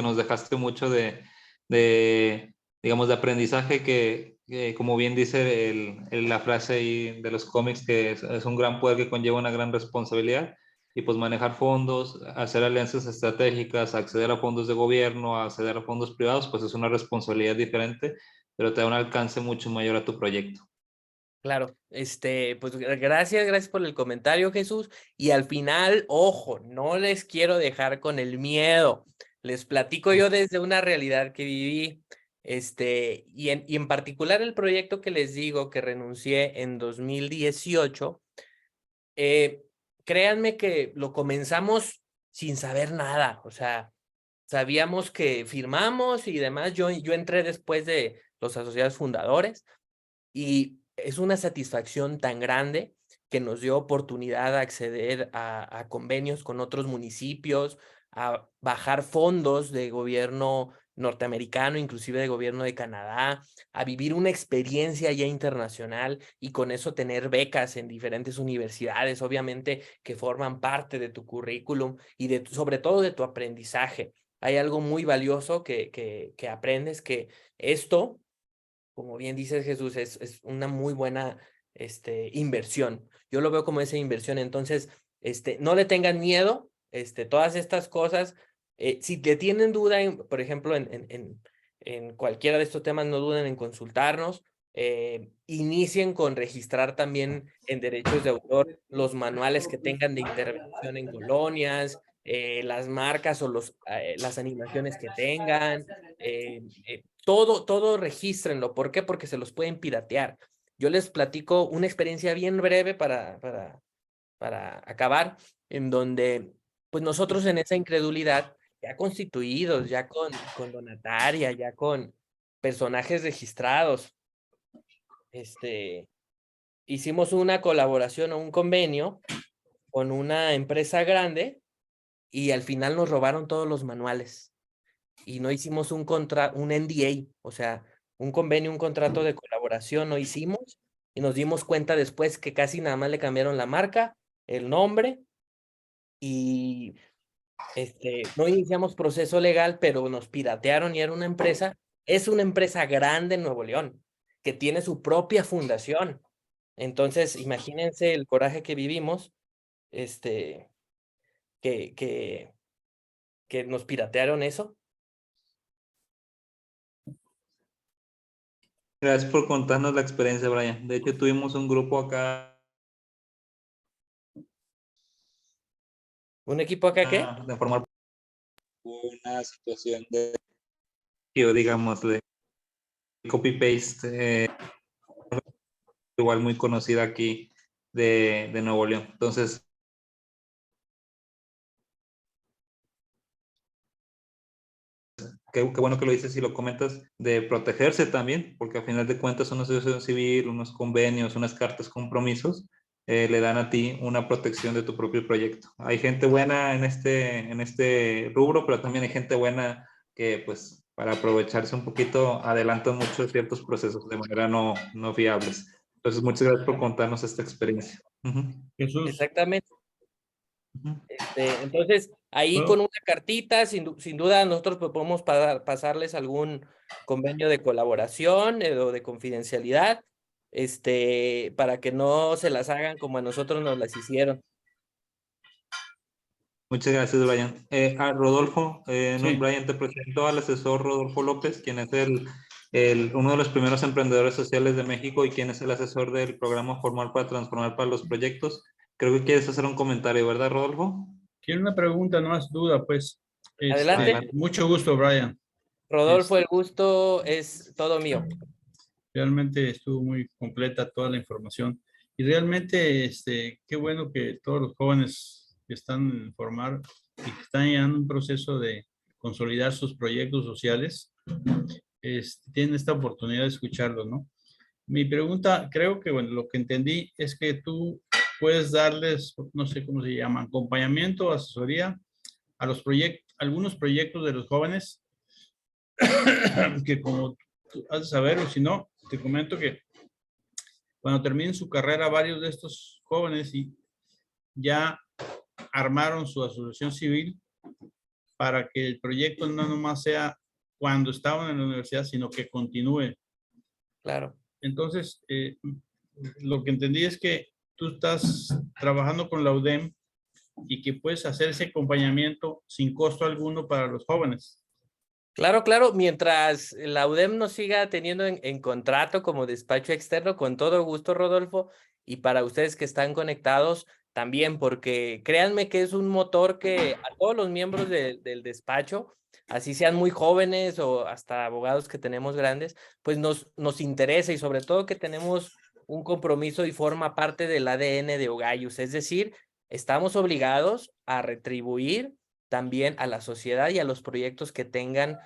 nos dejaste mucho digamos, de aprendizaje, que como bien dice la frase ahí de los cómics, que es un gran poder que conlleva una gran responsabilidad. Y pues manejar fondos, hacer alianzas estratégicas, acceder a fondos de gobierno, acceder a fondos privados, pues es una responsabilidad diferente, pero te da un alcance mucho mayor a tu proyecto. Claro, pues gracias por el comentario, Jesús. Y al final, ojo, no les quiero dejar con el miedo. Les platico yo desde una realidad que viví, y en particular el proyecto que les digo que renuncié en 2018, créanme que lo comenzamos sin saber nada. O sea, sabíamos que firmamos y demás. Yo entré después de los asociados fundadores, y es una satisfacción tan grande que nos dio oportunidad a acceder a convenios con otros municipios, a bajar fondos de gobierno norteamericano, inclusive de gobierno de Canadá, a vivir una experiencia ya internacional y con eso tener becas en diferentes universidades, obviamente que forman parte de tu currículum y sobre todo de tu aprendizaje. Hay algo muy valioso que aprendes, que esto, como bien dices, Jesús, es una muy buena inversión. Yo lo veo como esa inversión. Entonces, no le tengan miedo, todas estas cosas. Si te tienen duda, por ejemplo, en cualquiera de estos temas, no duden en consultarnos. Inicien con registrar también en derechos de autor los manuales que tengan de intervención en colonias, las marcas o las animaciones que tengan. Todo regístrenlo. ¿Por qué? Porque se los pueden piratear. Yo les platico una experiencia bien breve para acabar, en donde pues nosotros en esa incredulidad, ya constituidos, ya con donataria, ya con personajes registrados, hicimos una colaboración o un convenio con una empresa grande y al final nos robaron todos los manuales y no hicimos un NDA, o sea, un convenio, un contrato de colaboración no hicimos y nos dimos cuenta después que casi nada más le cambiaron la marca, el nombre y no iniciamos proceso legal, pero nos piratearon y era una empresa, es una empresa grande en Nuevo León, que tiene su propia fundación. Entonces, imagínense el coraje que vivimos, que, que, que nos piratearon eso. Gracias por contarnos la experiencia, Brian. De hecho, tuvimos un grupo acá. ¿Un equipo acá qué? De formar una situación de, digamos, de copy-paste, igual muy conocida aquí de Nuevo León. Entonces, qué bueno que lo dices y lo comentas, de protegerse también, porque al final de cuentas una asociación civil, unos convenios, unas cartas compromisos, le dan a ti una protección de tu propio proyecto. Hay gente buena en este rubro, pero también hay gente buena que, pues, para aprovecharse un poquito, adelantan mucho ciertos procesos de manera no fiables. Entonces, muchas gracias por contarnos esta experiencia. Jesús. Exactamente. Entonces, ahí con una cartita, sin duda, nosotros podemos pasarles algún convenio de colaboración o de confidencialidad, para que no se las hagan como a nosotros nos las hicieron. Muchas gracias, Brian. Rodolfo, Sí. Brian, te presento al asesor Rodolfo López, quien es uno de los primeros emprendedores sociales de México y quien es el asesor del programa Formar para Transformar para los Proyectos. Creo que quieres hacer un comentario, ¿verdad, Rodolfo? Quiero una pregunta, no más duda, pues. Adelante. Mucho gusto, Brian. Rodolfo, el gusto es todo mío. Realmente estuvo muy completa toda la información. Y realmente, qué bueno que todos los jóvenes que están en formar y que están ya en un proceso de consolidar sus proyectos sociales, tienen esta oportunidad de escucharlos, ¿no? Mi pregunta, creo que, bueno, lo que entendí es que tú puedes darles, no sé cómo se llama, acompañamiento, asesoría a los algunos proyectos de los jóvenes, que como tú has de saber, o si no, te comento que cuando terminen su carrera, varios de estos jóvenes ya armaron su asociación civil para que el proyecto no nomás sea cuando estaban en la universidad, sino que continúe. Claro. Entonces, lo que entendí es que tú estás trabajando con la UDEM y que puedes hacer ese acompañamiento sin costo alguno para los jóvenes. Claro, claro, mientras la UDEM nos siga teniendo en contrato como despacho externo, con todo gusto, Rodolfo, y para ustedes que están conectados también, porque créanme que es un motor que a todos los miembros del despacho, así sean muy jóvenes o hasta abogados que tenemos grandes, pues nos interesa y sobre todo que tenemos un compromiso y forma parte del ADN de Ogayus, es decir, estamos obligados a retribuir también a la sociedad y a los proyectos que tengan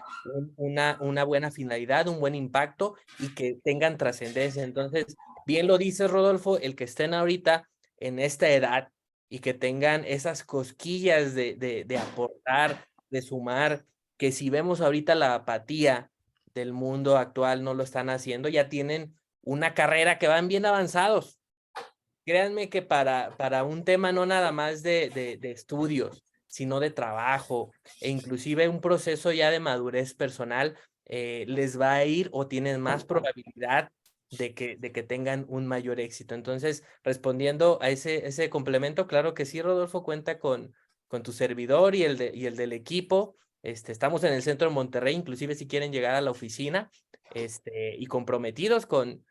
una buena finalidad, un buen impacto y que tengan trascendencia. Entonces, bien lo dice Rodolfo, el que estén ahorita en esta edad y que tengan esas cosquillas de aportar, de sumar, que si vemos ahorita la apatía del mundo actual no lo están haciendo, ya tienen una carrera que van bien avanzados. Créanme que para un tema no nada más de estudios, sino de trabajo e inclusive un proceso ya de madurez personal, les va a ir o tienen más probabilidad de que tengan un mayor éxito. Entonces, respondiendo a ese complemento, claro que sí, Rodolfo, cuenta con tu servidor y el del equipo. Estamos en el centro de Monterrey, inclusive si quieren llegar a la oficina, y comprometidos con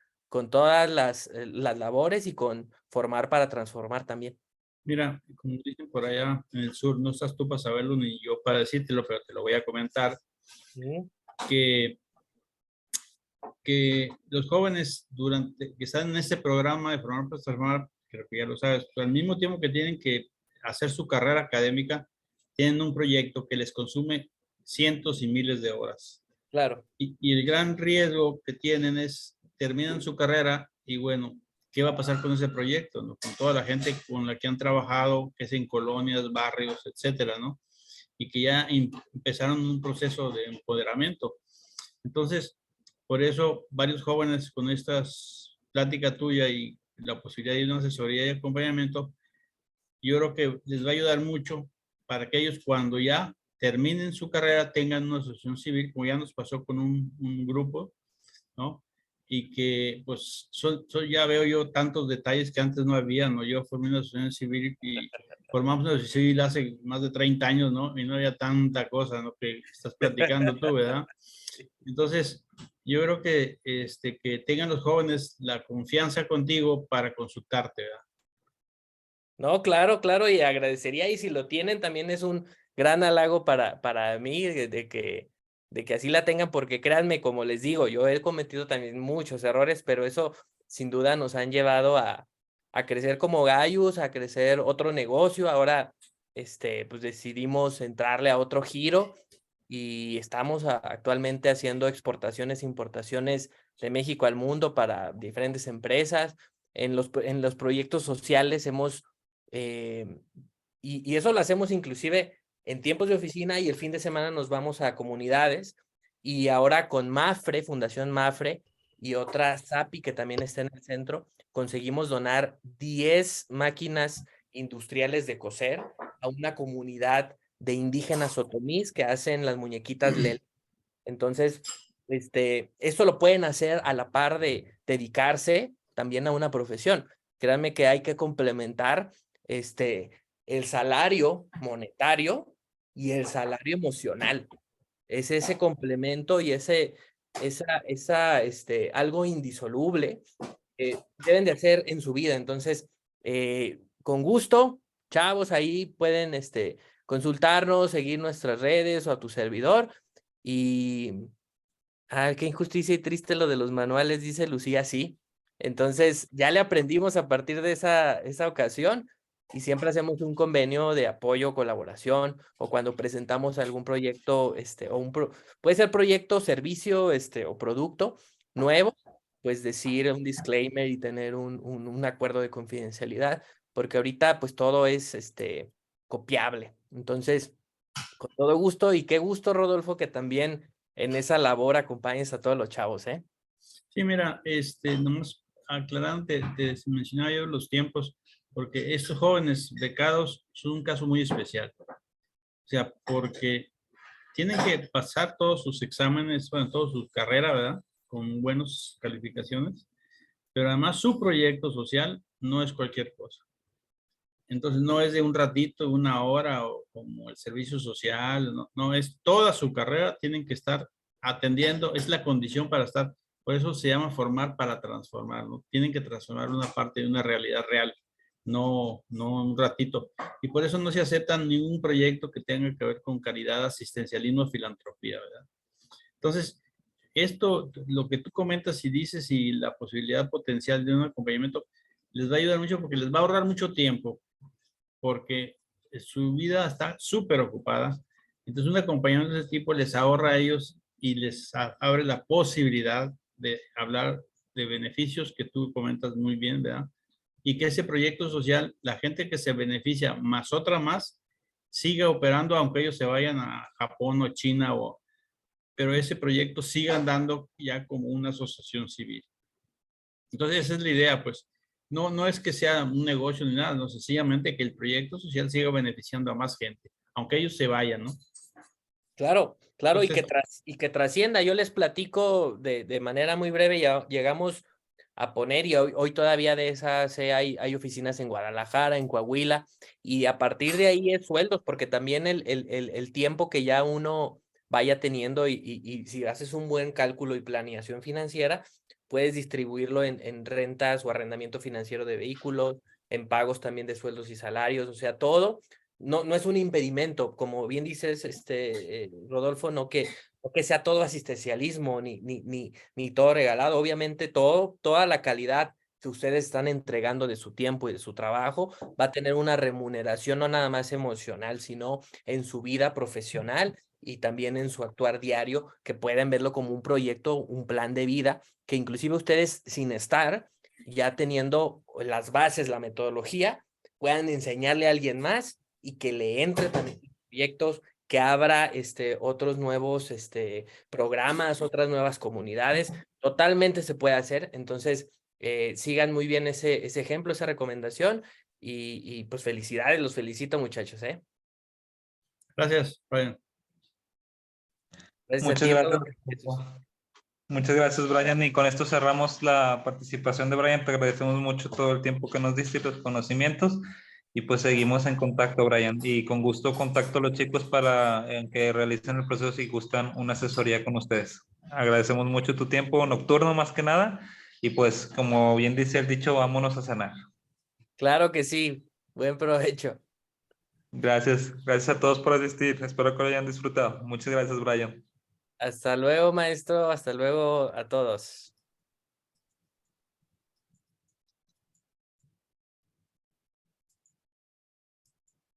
todas las labores y con formar para transformar también. Mira, como dicen por allá en el sur, no estás tú para saberlo ni yo para decírtelo, pero te lo voy a comentar, que los jóvenes que están en este programa de Formar para Transformar, creo que ya lo sabes, pero al mismo tiempo que tienen que hacer su carrera académica, tienen un proyecto que les consume cientos y miles de horas. Claro. Y el gran riesgo que tienen es, terminan su carrera y bueno, ¿qué va a pasar con ese proyecto? ¿No? Con toda la gente con la que han trabajado, que es en colonias, barrios, etcétera, ¿no? Y que ya empezaron un proceso de empoderamiento. Entonces, por eso varios jóvenes con esta plática tuya y la posibilidad de una asesoría y acompañamiento, yo creo que les va a ayudar mucho para que ellos cuando ya terminen su carrera tengan una asociación civil, como ya nos pasó con un grupo, ¿no? Y que pues ya veo yo tantos detalles que antes no había, ¿no? Yo formé una asociación civil y formamos una asociación civil hace más de 30 años, ¿no? Y no había tanta cosa, ¿no? Que estás platicando tú, ¿verdad? Entonces, yo creo que, que tengan los jóvenes la confianza contigo para consultarte, ¿verdad? No, claro, y agradecería, y si lo tienen, también es un gran halago para mí de que así la tengan, porque créanme, como les digo, yo he cometido también muchos errores, pero eso sin duda nos han llevado a crecer como gallos, a crecer otro negocio. Ahora, pues decidimos entrarle a otro giro y estamos actualmente haciendo exportaciones, importaciones de México al mundo para diferentes empresas. En los proyectos sociales hemos y eso lo hacemos inclusive en tiempos de oficina y el fin de semana nos vamos a comunidades y ahora con Mafre, Fundación Mafre y otra SAPI que también está en el centro, conseguimos donar 10 máquinas industriales de coser a una comunidad de indígenas otomís que hacen las muñequitas Lel. Entonces, eso lo pueden hacer a la par de dedicarse también a una profesión. Créanme que hay que complementar el salario monetario y el salario emocional. Es ese complemento y algo indisoluble que deben de hacer en su vida. Entonces, con gusto, chavos, ahí pueden consultarnos, seguir nuestras redes o a tu servidor. Y, qué injusticia y triste lo de los manuales, dice Lucía, sí. Entonces, ya le aprendimos a partir de esa ocasión y siempre hacemos un convenio de apoyo, colaboración, o cuando presentamos algún proyecto, puede ser proyecto, servicio, o producto nuevo, pues decir un disclaimer y tener un acuerdo de confidencialidad, porque ahorita pues todo es, copiable. Entonces, con todo gusto, y qué gusto, Rodolfo, que también en esa labor acompañes a todos los chavos, ¿eh? Sí, mira, nomás aclarando, te mencionaba yo los tiempos, porque estos jóvenes becados son un caso muy especial. O sea, porque tienen que pasar todos sus exámenes, bueno, toda su carrera, ¿verdad? Con buenas calificaciones, pero además su proyecto social no es cualquier cosa. Entonces no es de un ratito, una hora o como el servicio social, no, es toda su carrera, tienen que estar atendiendo, es la condición para estar, por eso se llama formar para transformar, ¿no? Tienen que transformar una parte de una realidad real, no un ratito. Y por eso no se acepta ningún proyecto que tenga que ver con caridad, asistencialismo, filantropía, ¿verdad? Entonces, esto, lo que tú comentas y dices y la posibilidad potencial de un acompañamiento, les va a ayudar mucho porque les va a ahorrar mucho tiempo, porque su vida está súper ocupada. Entonces, un acompañamiento de ese tipo les ahorra a ellos y les abre la posibilidad de hablar de beneficios que tú comentas muy bien, ¿verdad? y que ese proyecto social, la gente que se beneficia más otra más, siga operando aunque ellos se vayan a Japón o China, pero ese proyecto siga andando ya como una asociación civil. Entonces esa es la idea, pues. No es que sea un negocio ni nada, no, sencillamente que el proyecto social siga beneficiando a más gente, aunque ellos se vayan, ¿no? Claro, claro, Entonces- y que trascienda. Yo les platico de manera muy breve, ya llegamos a poner, y hoy todavía de esas hay oficinas en Guadalajara, en Coahuila, y a partir de ahí es sueldos, porque también el tiempo que ya uno vaya teniendo, y si haces un buen cálculo y planeación financiera, puedes distribuirlo en rentas o arrendamiento financiero de vehículos, en pagos también de sueldos y salarios, o sea, todo. No es un impedimento, como bien dices, Rodolfo, no que sea todo asistencialismo ni todo regalado. Obviamente toda la calidad que ustedes están entregando de su tiempo y de su trabajo va a tener una remuneración no nada más emocional, sino en su vida profesional y también en su actuar diario, que pueden verlo como un proyecto, un plan de vida, que inclusive ustedes sin estar, ya teniendo las bases, la metodología, puedan enseñarle a alguien más y que le entre también proyectos, que abra otros nuevos programas, otras nuevas comunidades. Totalmente se puede hacer. Entonces, sigan muy bien ese ejemplo, esa recomendación. Y pues felicidades, los felicito, muchachos, ¿eh? Gracias, Brian. Gracias a Muchas ti, gracias. Rodolfo. Muchas gracias, Brian. Y con esto cerramos la participación de Brian. Te agradecemos mucho todo el tiempo que nos diste y los conocimientos. Y pues seguimos en contacto, Brian. Y con gusto contacto a los chicos para que realicen el proceso si gustan una asesoría con ustedes. Agradecemos mucho tu tiempo nocturno más que nada. Y pues, como bien dice el dicho, vámonos a cenar. Claro que sí. Buen provecho. Gracias. Gracias a todos por asistir. Espero que lo hayan disfrutado. Muchas gracias, Brian. Hasta luego, maestro. Hasta luego a todos.